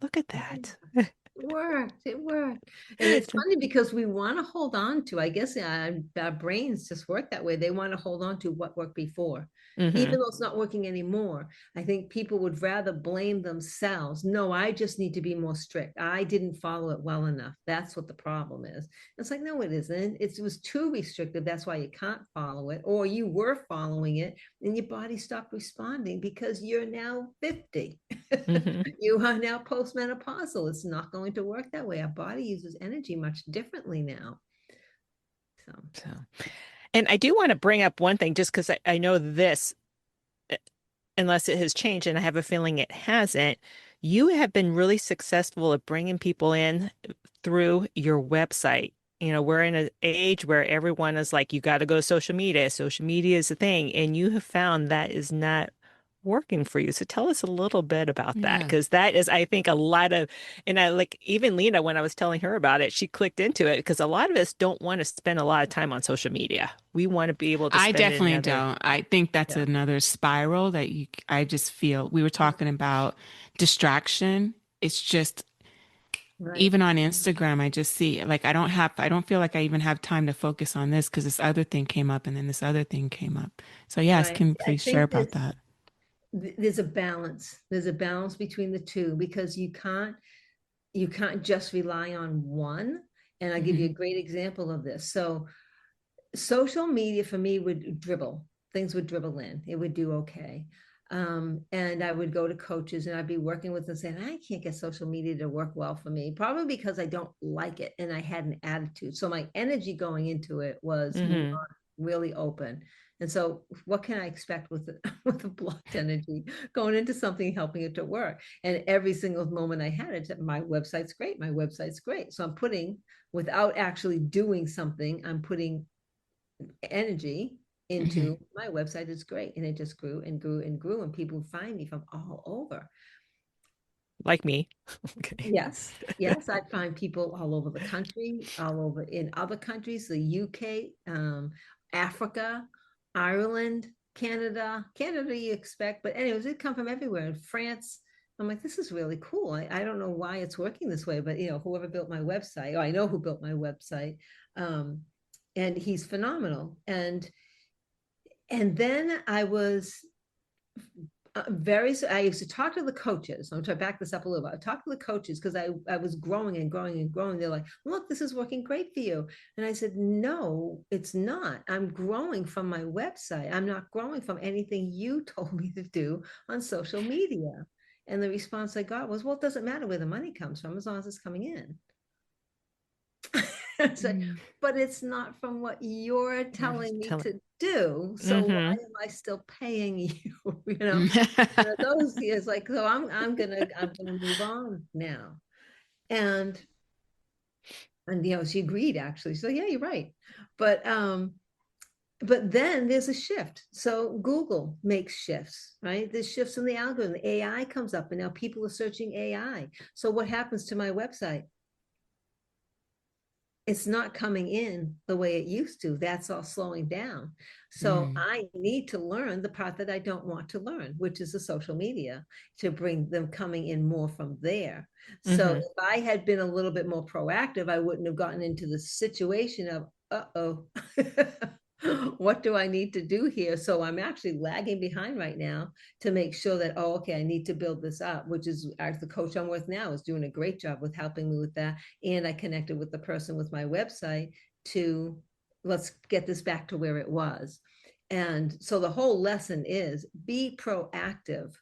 look at that. It worked. It worked. And it's funny because we want to hold on to, I guess our brains just work that way. They want to hold on to what worked before, Hmm. even though it's not working anymore. I think people would rather blame themselves. No, I just need to be more strict. I didn't follow it well enough. That's what the problem is. It's like, no, it isn't. It was too restrictive. That's why you can't follow it. Or you were following it and your body stopped responding because you're now 50. Hmm. You are now postmenopausal. It's not going to work that way. Our body uses energy much differently now. So, So, and I do want to bring up one thing, just because I know this, uh, unless it has changed, and I have a feeling it hasn't. You have been really successful at bringing people in through your website. We're in an age where everyone is like, you got to go to social media. Social media is the thing. And you have found that is not working for you. So tell us a little bit about that, yeah. because that is, I think, a lot of, and I like even Lena, when I was telling her about it, she clicked into it because a lot of us don't want to spend a lot of time on social media. We want to be able to I spend it in definitely other, don't. I think that's yeah. another spiral that I just feel we were talking about distraction. It's just right, even on Instagram, I just see like I don't feel like I even have time to focus on this because this other thing came up and then this other thing came up. So yes, right. can you I please share think about that? there's a balance. There's a balance between the two because you can't just rely on one. And I'll give you Hmm. a great example of this. So social media for me would dribble. Things would dribble in. It would do okay. And I would go to coaches and I'd be working with them saying, I can't get social media to work well for me, probably because I don't like it and I had an attitude. So my energy going into it was not Hmm. really open. And so what can I expect with with a blocked energy going into something helping it to work? And every single moment I had it, my website's great. My website's great. So I'm putting without actually doing something, I'm putting energy Hmm. into my website is great. And it just grew and grew and grew. And people find me from all over. Like me. Okay. Yes. Yes. I find people all over the country, all over in other countries, the UK, Africa, Ireland, Canada. Canada you expect, but anyways, it come from everywhere. In France. I'm like, this is really cool. I don't know why it's working this way, but whoever built my website, oh, I know who built my website. Um, and he's phenomenal. And then I was I used to talk to the coaches. I'm trying to back this up a little bit. I talked to the coaches because I was growing and growing and growing. They're like, look, this is working great for you. And I said, no, it's not. I'm growing from my website. I'm not growing from anything you told me to do on social media. And the response I got was, well, it doesn't matter where the money comes from as long as it's coming in. It's like, Mm. but it's not from what you're You're telling me telling. to do. So Mm-hmm. why am I still paying you? Those years, like, so I'm gonna move on now. And she agreed actually. So yeah, you're right. But but then there's a shift. So Google makes shifts, right? There's shifts in the algorithm. The AI comes up, and now people are searching AI. So what happens to my website? It's not coming in the way it used to. That's all slowing down. So Mm. I need to learn the part that I don't want to learn, which is the social media, to bring them coming in more from there. So Mm-hmm. if I had been a little bit more proactive, I wouldn't have gotten into the situation of, uh-oh, what do I need to do here? So I'm actually lagging behind right now to make sure that, oh, okay, I need to build this up, which is the coach I'm with now is doing a great job with helping me with that. And I connected with the person with my website to let's get this back to where it was. And so the whole lesson is be proactive.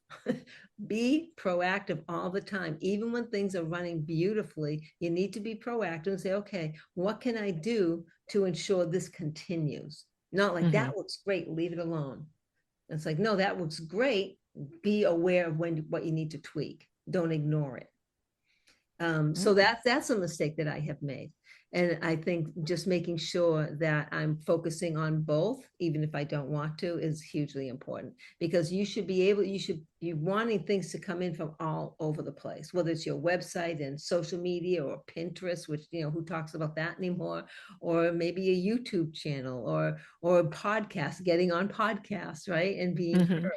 Be proactive all the time. Even when things are running beautifully, you need to be proactive and say, okay, what can I do to ensure this continues? Not like Mm-hmm. that looks great, leave it alone. It's like, no, that looks great. Be aware of what you need to tweak. Don't ignore it. So Okay. that's a mistake that I have made. And I think just making sure that I'm focusing on both, even if I don't want to, is hugely important because you're wanting things to come in from all over the place, whether it's your website and social media or Pinterest, which, who talks about that anymore, or maybe a YouTube channel or a podcast, getting on podcasts, right? And being Mm-hmm. heard.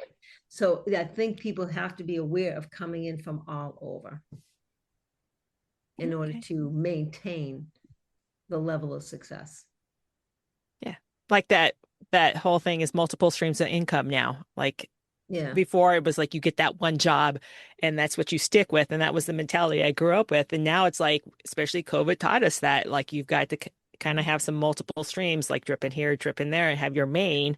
So I think people have to be aware of coming in from all over in order Okay. to maintain the level of success. Yeah. Like that whole thing is multiple streams of income now. Like Yeah, before it was like you get that one job and that's what you stick with. And that was the mentality I grew up with. And now it's like, especially COVID taught us that like you've got to kind of have some multiple streams, like drip in here, drip in there, and have your main.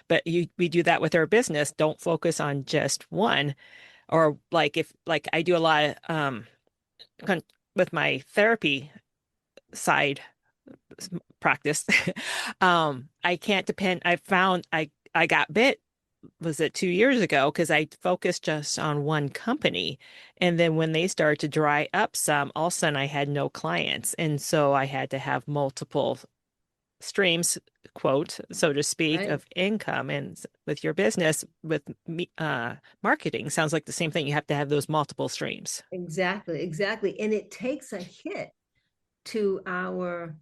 But we do that with our business. Don't focus on just one. Or like if like I do a lot of con with my therapy side practice. I can't depend. I found I got bit, was it 2 years ago? Because I focused just on one company. And then when they started to dry up some, all of a sudden I had no clients. And so I had to have multiple streams, quote, so to speak, right. of income. And with your business, with me, marketing, sounds like the same thing. You have to have those multiple streams. Exactly, exactly. And it takes a hit to our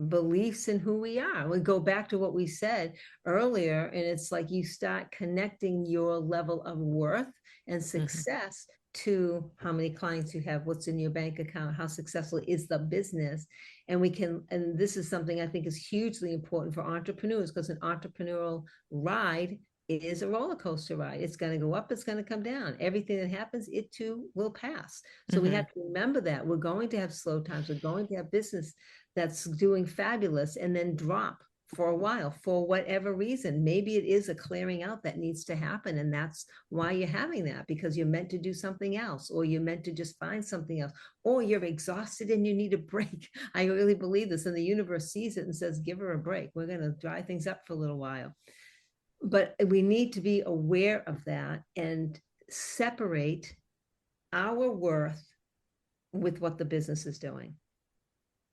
beliefs in who we are. We go back to what we said earlier, and it's like you start connecting your level of worth and Hmm. success to how many clients you have, what's in your bank account, how successful is the business. And this is something I think is hugely important for entrepreneurs because an entrepreneurial ride is a roller coaster ride. It's going to go up, it's going to come down. Everything that happens, it too will pass. So we Hmm. have to remember that we're going to have slow times. We're going to have business that's doing fabulous and then drop for a while for whatever reason. Maybe it is a clearing out that needs to happen. And that's why you're having that because you're meant to do something else or you're meant to just find something else or you're exhausted and you need a break. I really believe this and the universe sees it and says, give her a break. We're going to dry things up for a little while. But we need to be aware of that and separate our worth with what the business is doing.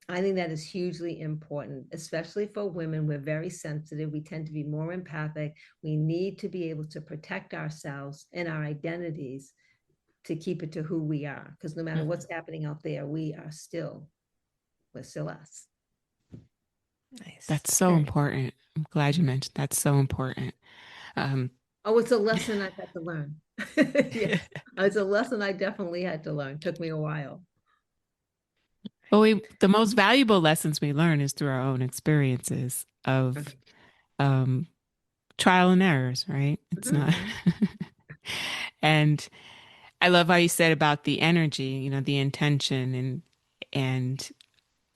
I think that is hugely important, especially for women. We're very sensitive. We tend to be more empathic. We need to be able to protect ourselves and our identities to keep it to who we are. Because no matter Hmm. what's happening out there, we're still us. Nice. That's so Very. important. I'm glad you mentioned that's so important. Um, Oh, it's a lesson I've had to learn. Yes, it's a lesson I definitely had to learn. Took me a while. but the most valuable lessons we learn is through our own experiences of um, trial and errors, right? It's not. Mhm. And I love how you said about the energy, the intention and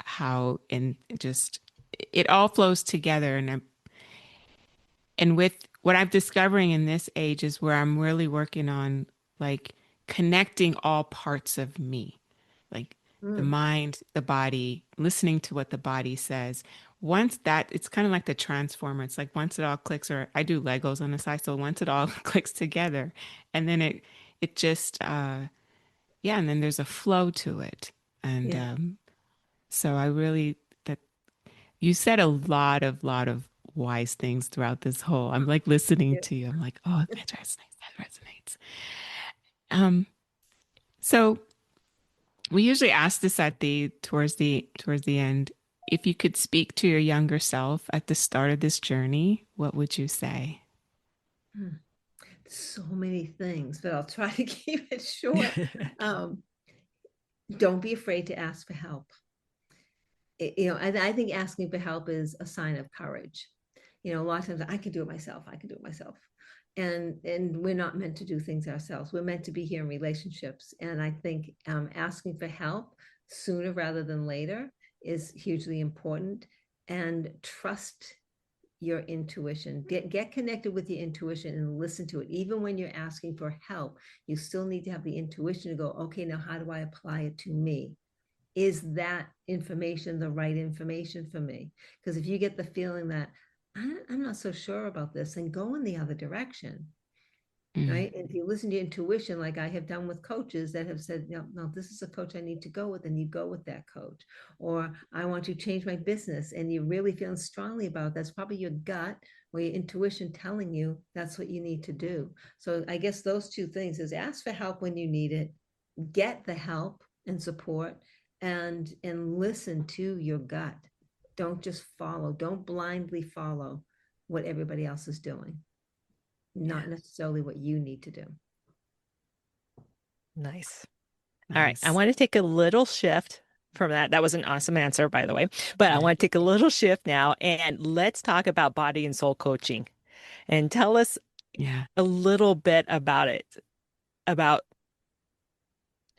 how and just it all flows together. And with what I'm discovering in this age is where I'm really working on like connecting all parts of me. Like the Mm. mind, the body, listening to what the body says. Once that, it's kind of like the transformer. It's like once it all clicks, or I do Legos on the side. So once it all clicks together, and then it just, yeah, and then there's a flow to it. And Yeah. so I really, that you said a lot of wise things throughout this whole, I'm like listening Yeah. to you. I'm like, oh, that resonates, that resonates. Um, so we usually ask this at the towards the end. If you could speak to your younger self at the start of this journey, what would you say? Mm. So many things, but I'll try to keep it short. Um, don't be afraid to ask for help. I think asking for help is a sign of courage. A lot of times I can do it myself. I can do it myself. And we're not meant to do things ourselves. We're meant to be here in relationships. And I think asking for help sooner rather than later is hugely important. And trust your intuition. Get connected with your intuition and listen to it. Even when you're asking for help, you still need to have the intuition to go, okay, now how do I apply it to me? Is that information the right information for me? Because if you get the feeling that I'm not so sure about this, and go in the other direction, Mm, right? And if you listen to your intuition, like I have done with coaches that have said, no, no, this is a coach I need to go with, and you go with that coach. Or I want to change my business, and you're really feeling strongly about it. That's probably your gut or your intuition telling you that's what you need to do. So I guess those two things is ask for help when you need it, get the help and support, and listen to your gut. Don't just follow, don't blindly follow what everybody else is doing, Yeah, not necessarily what you need to do. nice. All right. I nice. want to take a little shift from that. That was an awesome answer, by the way. But I Yeah. want to take a little shift now and let's talk about body and soul coaching and tell us Yeah. a little bit about it, about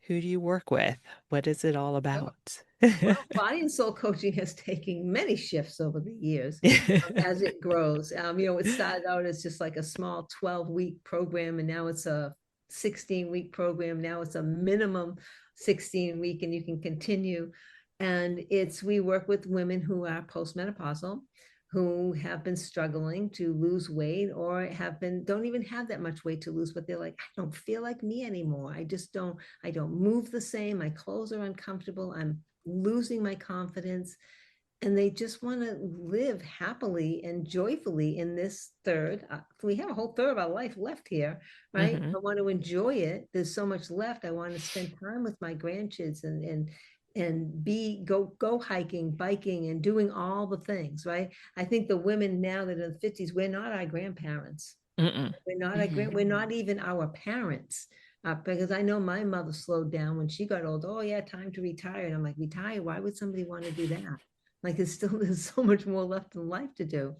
who do you work with? What is it all Oh, about? well, body and soul coaching has taken many shifts over the years as it grows. It started out as just like a small 12-week program, and now it's a 16-week program. Now it's a minimum 16-week, and you can continue. And we work with women who are postmenopausal, who have been struggling to lose weight or don't even have that much weight to lose, but they're like, I don't feel like me anymore. I don't move the same. My clothes are uncomfortable. I'm losing my confidence. And they just want to live happily and joyfully in this third. We have a whole third of our life left here, right? Hmm. I want to enjoy it. There's so much left. I want to spend time with my grandkids and go hiking, biking, and doing all the things, right? I think the women now that are in the 50s, we're not our grandparents. Mm-mm. Hmm. We're not even our parents. Because I know my mother slowed down when she got old. Oh yeah, time to retire. And I'm like, retire? Why would somebody want to do that? Like there's so much more left in life to do.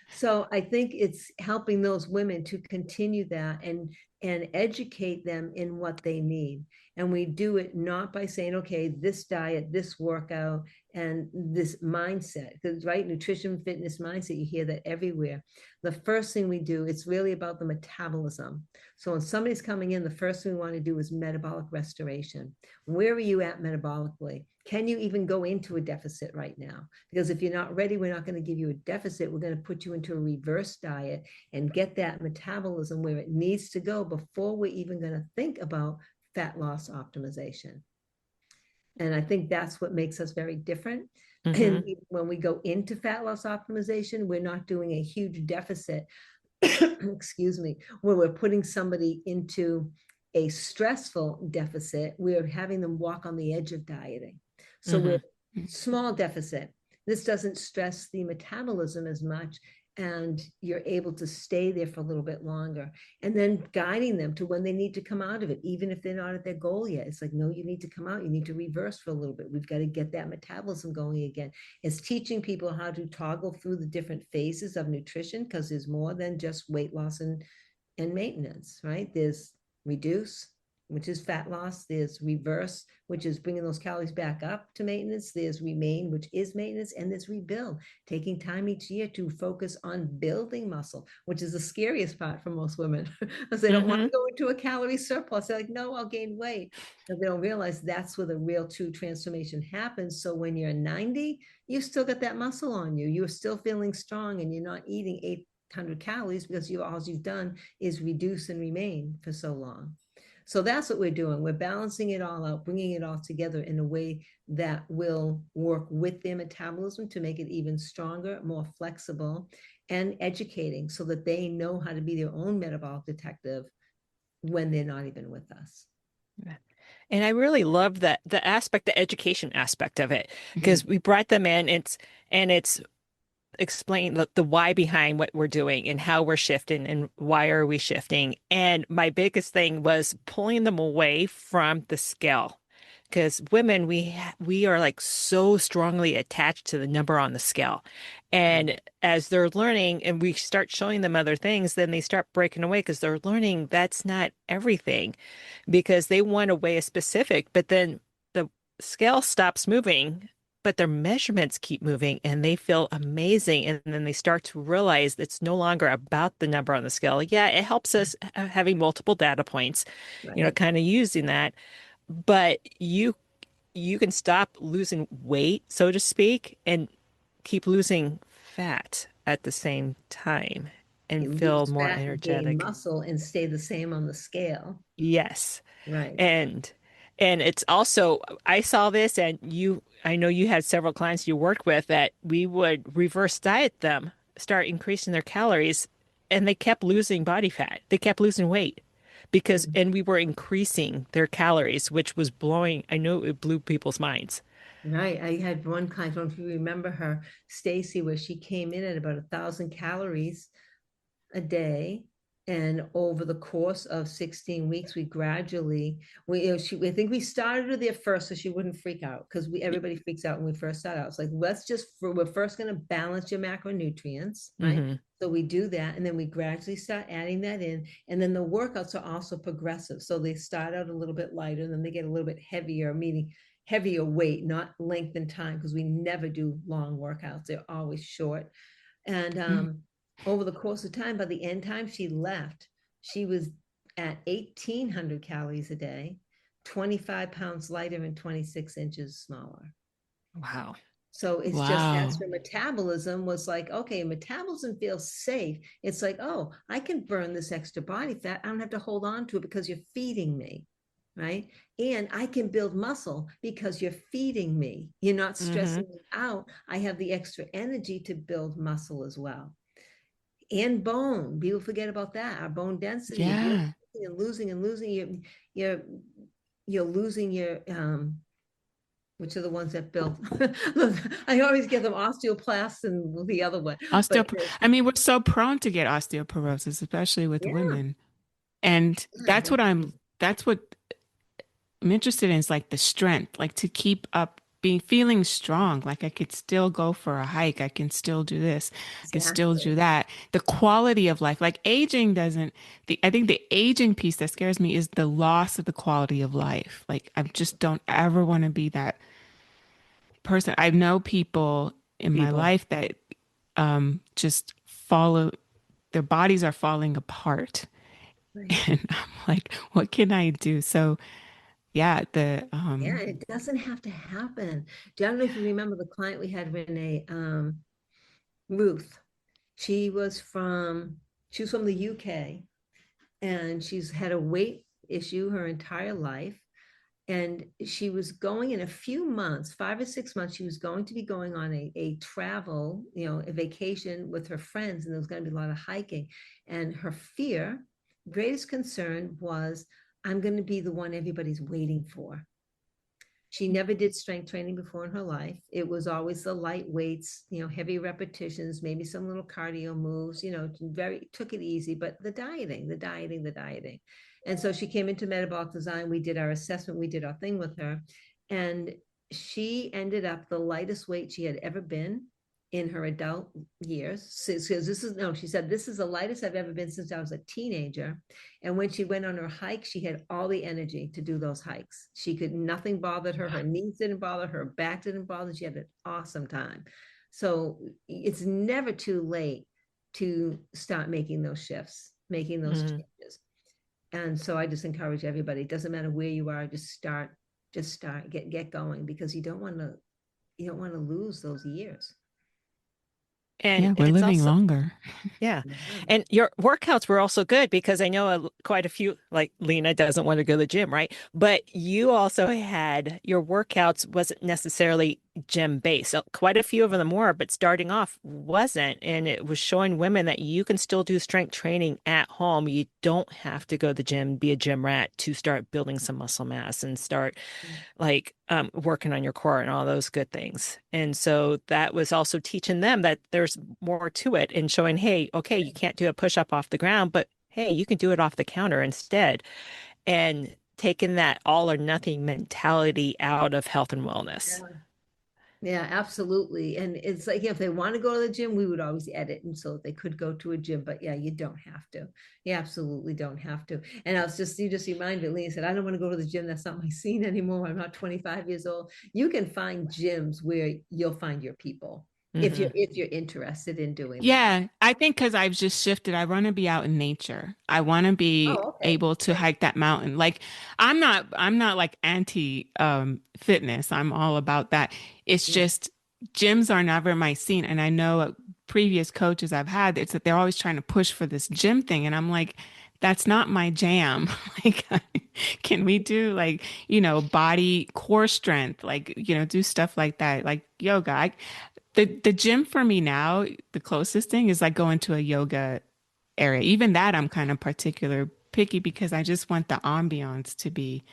So I think it's helping those women to continue that and educate them in what they need. And we do it not by saying, okay, this diet, this workout, and this mindset. Because right, nutrition, fitness, mindset, you hear that everywhere. The first thing we do, it's really about the metabolism. So when somebody's coming in, the first thing we want to do is metabolic restoration. Where are you at metabolically? Can you even go into a deficit right now? Because if you're not ready, we're not going to give you a deficit. We're going to put you into a reverse diet and get that metabolism where it needs to go before we're even going to think about fat loss optimization. And I think that's what makes us very different. Hmm. And when we go into fat loss optimization, we're not doing a huge deficit, excuse me, where we're putting somebody into a stressful deficit. We're having them walk on the edge of dieting. So we're Hmm. small deficit. This doesn't stress the metabolism as much, and you're able to stay there for a little bit longer, and then guiding them to when they need to come out of it, even if they're not at their goal yet. It's like, no, you need to come out, you need to reverse for a little bit. We've got to get that metabolism going again. It's teaching people how to toggle through the different phases of nutrition, because there's more than just weight loss and maintenance, right? There's reduce, which is fat loss. There's reverse, which is bringing those calories back up to maintenance. There's remain, which is maintenance. And there's rebuild, taking time each year to focus on building muscle, which is the scariest part for most women because they don't want Mm-hmm. to go into a calorie surplus. They're like, no, I'll gain weight. And they don't realize that's where the real true transformation happens. So when you're 90, you still got that muscle on you. You're still feeling strong and you're not eating 800 calories because all you've done is reduce and remain for so long. So that's what we're doing. We're balancing it all out, bringing it all together in a way that will work with their metabolism to make it even stronger, more flexible, and educating so that they know how to be their own metabolic detective when they're not even with us. And I really love that the aspect, the education aspect of it, Mm-hmm. because we brought them in. It's explain the why behind what we're doing and how we're shifting and why are we shifting. And my biggest thing was pulling them away from the scale. Because women, we are like so strongly attached to the number on the scale. And as they're learning and we start showing them other things, then they start breaking away because they're learning that's not everything because they want to weigh a specific, but then the scale stops moving, but their measurements keep moving and they feel amazing. And then they start to realize it's no longer about the number on the scale. Yeah, it helps us having multiple data points, Right. kind of using that, but you can stop losing weight, so to speak, and keep losing fat at the same time and You feel lose more fat and gain energetic. muscle and stay the same on the scale. Yes. Right. And it's also I saw this and I know you had several clients you worked with that we would reverse diet them, start increasing their calories, and they kept losing body fat. They kept losing weight because Mm-hmm. and we were increasing their calories, which was blowing, I know it blew people's minds. Right. I had one client, I don't know if you remember her, Stacy, where she came in at about 1,000 calories a day. And over the course of 16 weeks, we gradually, I think we started her there first so she wouldn't freak out because everybody freaks out when we first start out. It's like, we're first going to balance your macronutrients, right? Hmm. So we do that. And then we gradually start adding that in. And then the workouts are also progressive. So they start out a little bit lighter, and then they get a little bit heavier, meaning heavier weight, not length and time, because we never do long workouts. They're always short. And Mm. over the course of time, by the end time she left, she was at 1,800 calories a day, 25 pounds lighter, and 26 inches smaller. Wow. So it's just that's Wow. where metabolism was like, okay, metabolism feels safe. It's like, oh, I can burn this extra body fat. I don't have to hold on to it because you're feeding me. Right. And I can build muscle because you're feeding me. You're not Hmm. stressing me out. I have the extra energy to build muscle as well. And bone. People forget about that. Our bone density. If you're Yeah. losing and losing, you're you're losing your which are the ones that build. I always get them osteoplasts and the other one, but I mean, we're so prone to get osteoporosis, especially with yeah, women. And yeah, that's what I'm interested in is like the strength, like to keep up being feeling strong, like I could still go for a hike, I can still do this, I can still do exactly. that. The quality of life, like aging doesn't, I think the aging piece that scares me is the loss of the quality of life. Like I just don't ever want to be that person. I know people in my People. life that just follow, their bodies are falling apart. Right. And I'm like, what can I do? So yeah, Yeah, it doesn't have to happen. I don't know if you remember the client we had, Renee, Ruth. She was from she was from the UK, and she's had a weight issue her entire life. And she was going in a few months, 5 or 6 months, she was going to be going on a travel, a vacation with her friends, and there was going to be a lot of hiking. And her fear, greatest concern was, I'm going to be the one everybody's waiting for. She never did strength training before in her life. It was always the light weights, heavy repetitions, maybe some little cardio moves, very took it easy, but the dieting, the dieting, the dieting. And so she came into metabolic design. We did our assessment, we did our thing with her. And she ended up the lightest weight she had ever been in her adult years. Because this is no, she said, this is the lightest I've ever been since I was a teenager. And when she went on her hike, she had all the energy to do those hikes. She could, nothing bothered her. Her knees didn't bother her, back didn't bother. She had an awesome time. So it's never too late to start making those shifts, making those changes. And so I just encourage everybody, it doesn't matter where you are, just start, get going, because you don't want to lose those years. And Yeah, we're it's living also, longer. yeah. Yeah. And your workouts were also good because I know quite a few, like Lena doesn't want to go to the gym, right? But you also had your workouts wasn't necessarily gym based. So quite a few of them were, but starting off wasn't. And it was showing women that you can still do strength training at home. You don't have to go to the gym, be a gym rat to start building some muscle mass and start like working on your core and all those good things. And so that was also teaching them that there's more to it and showing, hey, okay, you can't do a push up off the ground, but hey, you can do it off the counter instead. And taking that all or nothing mentality out of health and wellness. Yeah. Yeah, absolutely. And it's like, if they want to go to the gym, we would always edit. And so they could go to a gym, but yeah, you don't have to. You absolutely don't have to. And you just reminded me, said, I don't want to go to the gym. That's not my scene anymore. I'm not 25 years old. You can find gyms where you'll find your people Hmm. if you're interested in doing that. Yeah, I think because I've just shifted, I want to be out in nature. I want to be Oh, okay. able to Great. hike that mountain. Like I'm not like anti fitness. I'm all about that. It's Yeah. just gyms are never my scene. And I know previous coaches I've had, it's that they're always trying to push for this gym thing. And I'm like, that's not my jam. Like, can we do like, body core strength, like, do stuff like that, like yoga. The gym for me now, the closest thing is like going to a yoga area. Even that I'm kind of particular picky because I just want the ambiance to be,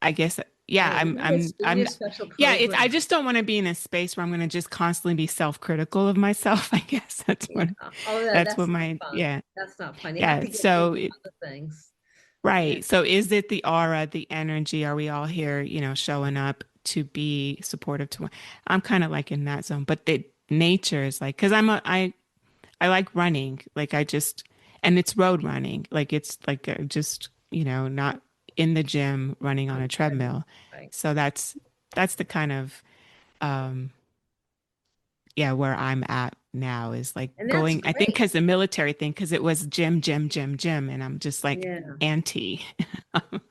I guess, yeah, Yeah, we have special yeah, I programs. just don't want to be in a space where I'm going to just constantly be self-critical of myself. I guess Yeah. Oh, that's what that's not my, fun. yeah, That's not fun. You have yeah. to get So, into other things. Yeah. right. So is it the aura, the energy? Are we all here, showing up to be supportive to one? I'm kind of like in that zone, but the nature is like, because I like running. Like and it's road running. Like it's like just, not in the gym running on On a the treadmill, treadmill. right. So that's the kind of, um, yeah, where I'm at now is like And that's going, I think great. because the military thing, because it was gym, gym, gym, gym. And I'm just like Yeah. anti.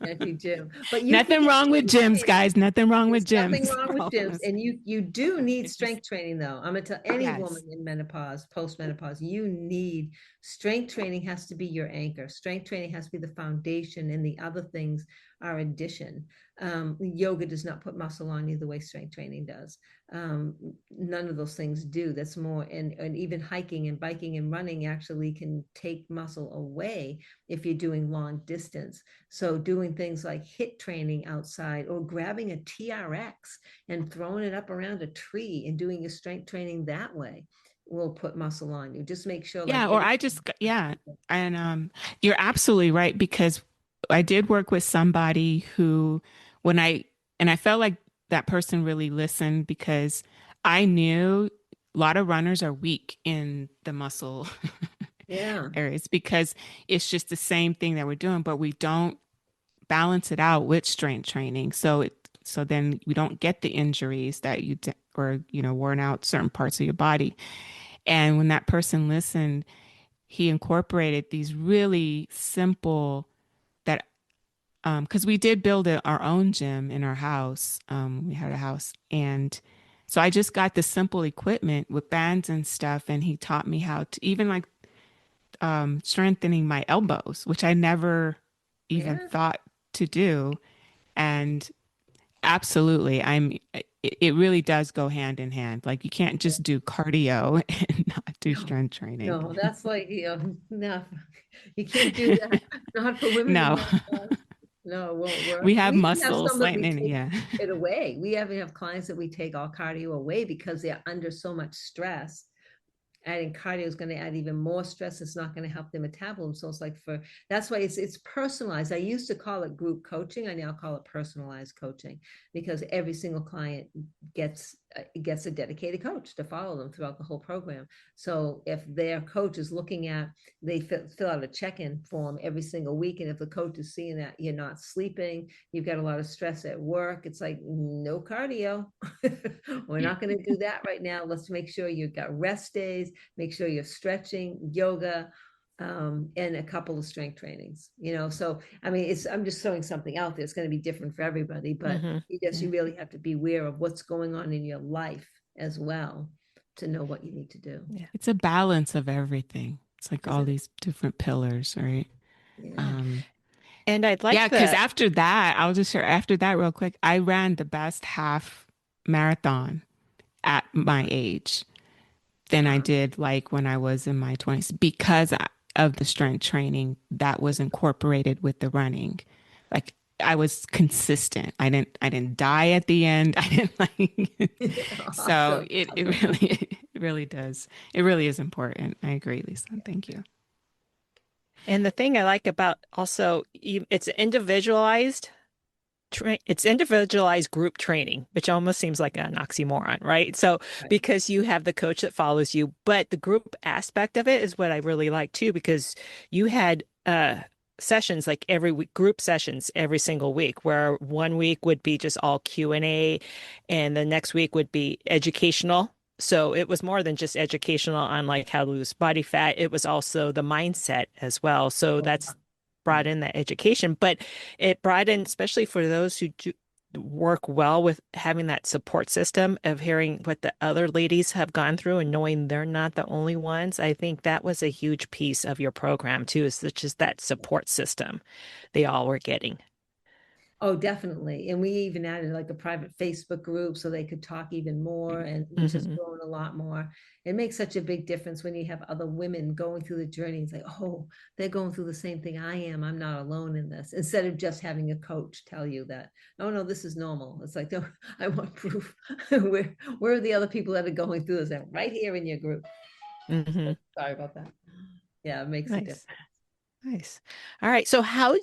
Anti-gym. But you can Nothing get wrong with strength gyms, training. guys. Nothing wrong with There's nothing gyms. wrong with gyms. And you do need It's just, strength training though. I'm gonna tell any yes. woman in menopause, post-menopause, you need strength training has to be your anchor. Strength training has to be the foundation, and the other things are addition. Yoga does not put muscle on you the way strength training does. None of those things do. That's more, and even hiking and biking and running actually can take muscle away if you're doing long distance. So doing things like HIIT training outside, or grabbing a TRX and throwing it up around a tree and doing your strength training that way will put muscle on you. Just make sure, like Yeah, or any. yeah. And you're absolutely right because I did work with somebody who when I felt like that person really listened because I knew a lot of runners are weak in the muscle Yeah. areas because it's just the same thing that we're doing, but we don't balance it out with strength training. So then we don't get the injuries that or worn out certain parts of your body. And when that person listened, he incorporated these really simple that because we did build our own gym in our house. We had a house, and so I just got the simple equipment with bands and stuff, and he taught me how to even like strengthening my elbows, which I never even Yeah. thought to do. And absolutely, it really does go hand in hand. Like you can't just do cardio and not do No, strength training. no, that's like, no, you can't do that. Not for women in No, menopause. No, it won't work. we have We even have some muscles that like we take yeah. it away. We even have clients that we take all cardio away because they're under so much stress. Adding cardio is going to add even more stress. It's not going to help their metabolism. So it's like that's why it's personalized. I used to call it group coaching. I now call it personalized coaching because every single client gets gets a dedicated coach to follow them throughout the whole program. So if their coach is looking at, they fill out a check-in form every single week. And if the coach is seeing that you're not sleeping, you've got a lot of stress at work, it's like, no cardio. We're not going to do that right now. Let's make sure you've got rest days, make sure you're stretching, yoga, and a couple of strength trainings, so I mean, I'm just throwing something out there. It's going to be different for everybody, but you really have to be aware of what's going on in your life as well to know what you need to do. Yeah. It's a balance of everything. It's like all Isn't it? these different pillars, right? Yeah. And I'd like Yeah, because the, after that, I'll just share after that real quick. I ran the best half marathon at my age than I did like when I was in my 20s because of the strength training that was incorporated with the running. Like I was consistent. I didn't die at the end. I didn't so Awesome. it really it really does. It really is important. I agree, Lisa. Thank you. and the thing I like about also, it's individualized. It's individualized group training, which almost seems like an oxymoron, right? So, Right. because you have the coach that follows you, but the group aspect of it is what I really like too, because you had sessions like every week, group sessions every single week, where one week would be just all Q&A, and the next week would be educational. So it was more than just educational on like how to lose body fat. It was also the mindset as well. So that's brought in that education, but it brought in, especially for those who do work well with having that support system of hearing what the other ladies have gone through and knowing they're not the only ones. I think that was a huge piece of your program too, is just that support system they all were getting. Oh, definitely. And we even added like a private Facebook group so they could talk even more, and which has Hmm. grown a lot more. It makes such a big difference when you have other women going through the journey. It's like, oh, they're going through the same thing I am. I'm not alone in this. Instead of just having a coach tell you that, oh no, this is normal. It's like, no, I want proof. Where are the other people that are going through this? They're right here in your group. Hmm. So, sorry about that. Yeah, it makes a Nice. difference. Nice. All right. So how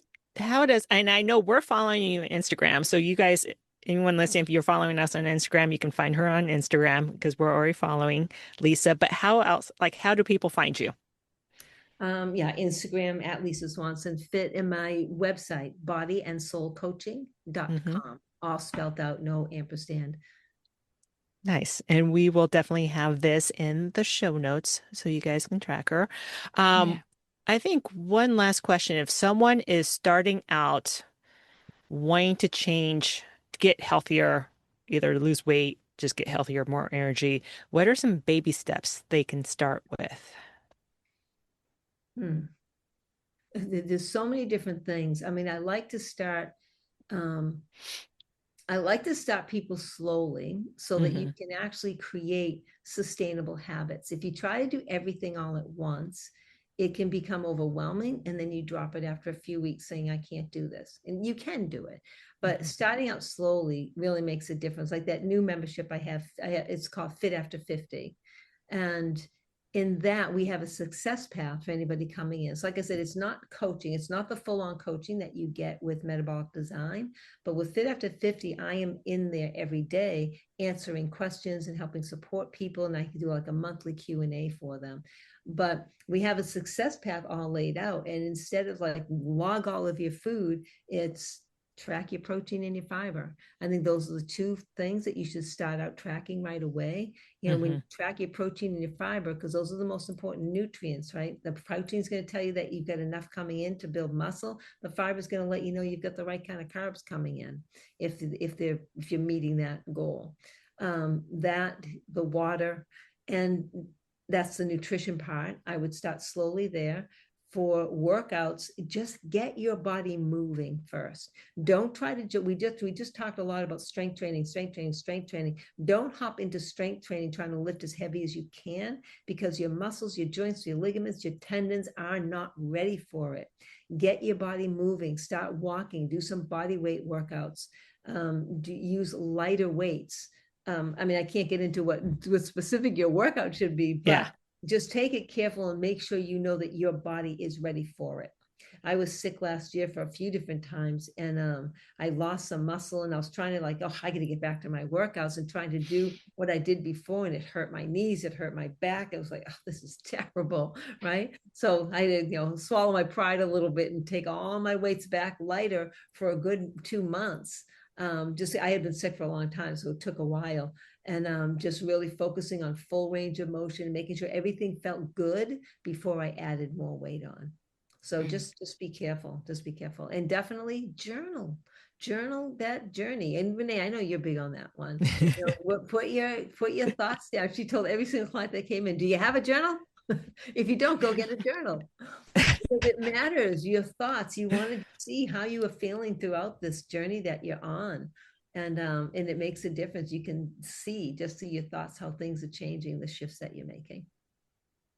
does, and I know we're following you on Instagram. So you guys, anyone listening, if you're following us on Instagram, you can find her on Instagram because we're already following Lisa. But how else, like how do people find you? Yeah, Instagram at Lisa Swanson Fit, and my website, Hmm. bodyandsoulcoaching.com, all spelled out, no ampersand. Nice. And we will definitely have this in the show notes so you guys can track her. Um, Yeah. I think one last question. If someone is starting out wanting to change, get healthier, either lose weight, just get healthier, more energy, what are some baby steps they can start with? Hmm. There's so many different things. I mean, um, I like to start people slowly so that you Hmm. can actually create sustainable habits. If you try to do everything all at once, it can become overwhelming. And then you drop it after a few weeks saying, I can't do this. And you can do it. But Hmm. starting out slowly really makes a difference. Like that new membership I have, it's called Fit After 50. And in that, we have a success path for anybody coming in. So, like I said, it's not coaching, it's not the full on coaching that you get with metabolic design. But with Fit After 50, I am in there every day answering questions and helping support people. And I can do like a monthly Q&A for them. But we have a success path all laid out. And instead of like log all of your food, it's track your protein and your fiber. I think those are the two things that you should start out tracking right away. When Hmm. you track your protein and your fiber, because those are the most important nutrients, right? The protein is going to tell you that you've got enough coming in to build muscle. The fiber is going to let you know you've got the right kind of carbs coming in if you're meeting that goal. That the water, and that's the nutrition part. I would start slowly there. For workouts, just get your body moving first. Don't try to we just talked a lot about strength training, strength training, strength training. Don't hop into strength training trying to lift as heavy as you can, because your muscles, your joints, your ligaments, your tendons are not ready for it. Get your body moving, start walking, do some body weight workouts, use lighter weights. I mean, I can't get into what specific your workout should be, but Yeah. just take it careful and make sure you know that your body is ready for it. I was sick last year for a few different times, and I lost some muscle, and I was trying to like, oh, I got to get back to my workouts and trying to do what I did before, and it hurt my knees, it hurt my back. I was like, oh, this is terrible, right? So I did, swallow my pride a little bit and take all my weights back lighter for a good 2 months. Just I had been sick for a long time, so it took a while, and just really focusing on full range of motion, making sure everything felt good before I added more weight on. So Mm. just be careful, just be careful, and definitely journal that journey. And Renee, I know you're big on that one. Put your thoughts down. She told every single client that came in, do you have a journal? If you don't, go get a journal. Because it matters, your thoughts. You want to see how you are feeling throughout this journey that you're on. And it makes a difference. You can see just through your thoughts how things are changing, the shifts that you're making.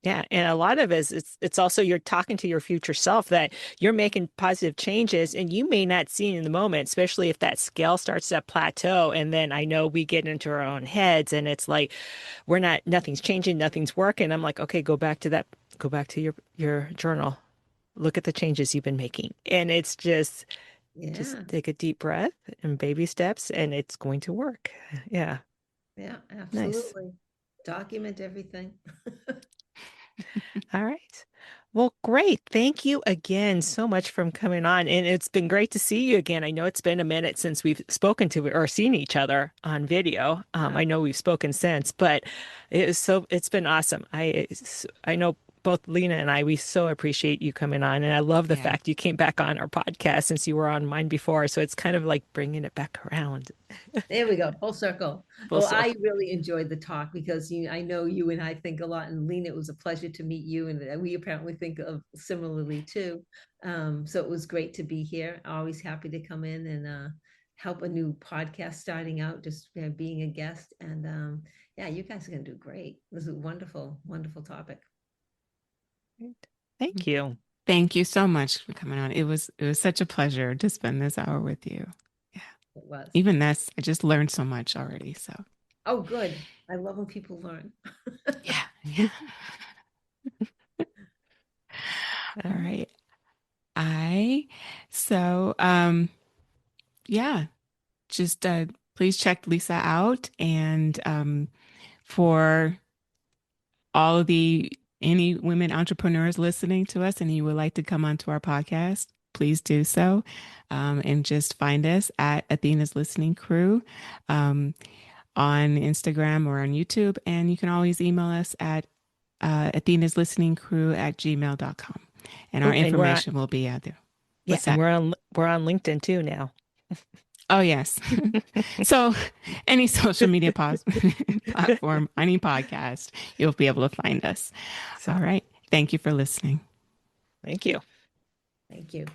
Yeah, and a lot of it is it's also you're talking to your future self that you're making positive changes and you may not see it in the moment, especially if that scale starts to plateau. And then I know we get into our own heads and it's like nothing's changing, nothing's working. I'm like, okay, go back to your journal. Look at the changes you've been making. And it's just Yeah, take a deep breath and baby steps and it's going to work. Yeah, yeah, nice. absolutely. Document everything. All right. Well, great. Thank you again so much for coming on. And it's been great to see you again. I know it's been a minute since we've spoken to or seen each other on video. Yeah, I know we've spoken since, but it's been awesome. I know both Lena and I, we so appreciate you coming on. And I love the Yeah. fact you came back on our podcast since you were on mine before. So it's kind of like bringing it back around. there we go, full circle. Full Well, circle. I really enjoyed the talk because I know you and I think a lot. And Lena, it was a pleasure to meet you, and we apparently think of similarly too. So it was great to be here. Always happy to come in and help a new podcast starting out, just being a guest. And yeah, you guys are gonna do great. This is a wonderful, wonderful topic. Thank you. Thank you so much for coming on. It was such a pleasure to spend this hour with you. Yeah. It was. Even this, I just learned so much already. So Oh, good. I love when people learn. yeah. Yeah. All All right. right. I so yeah, just please check Lisa out and for all of the any women entrepreneurs listening to us and you would like to come onto our podcast, please do so. And just find us at Athena's Listening Crew on Instagram or on YouTube. And you can always email us at Athena's Listening Crew at gmail.com. And our Oh, and information will be out there. yeah, What's and that? we're on LinkedIn too now. Oh, yes. So, any social media platform, any podcast, you'll be able to find us. So All right. Thank you for listening. thank you. Thank you.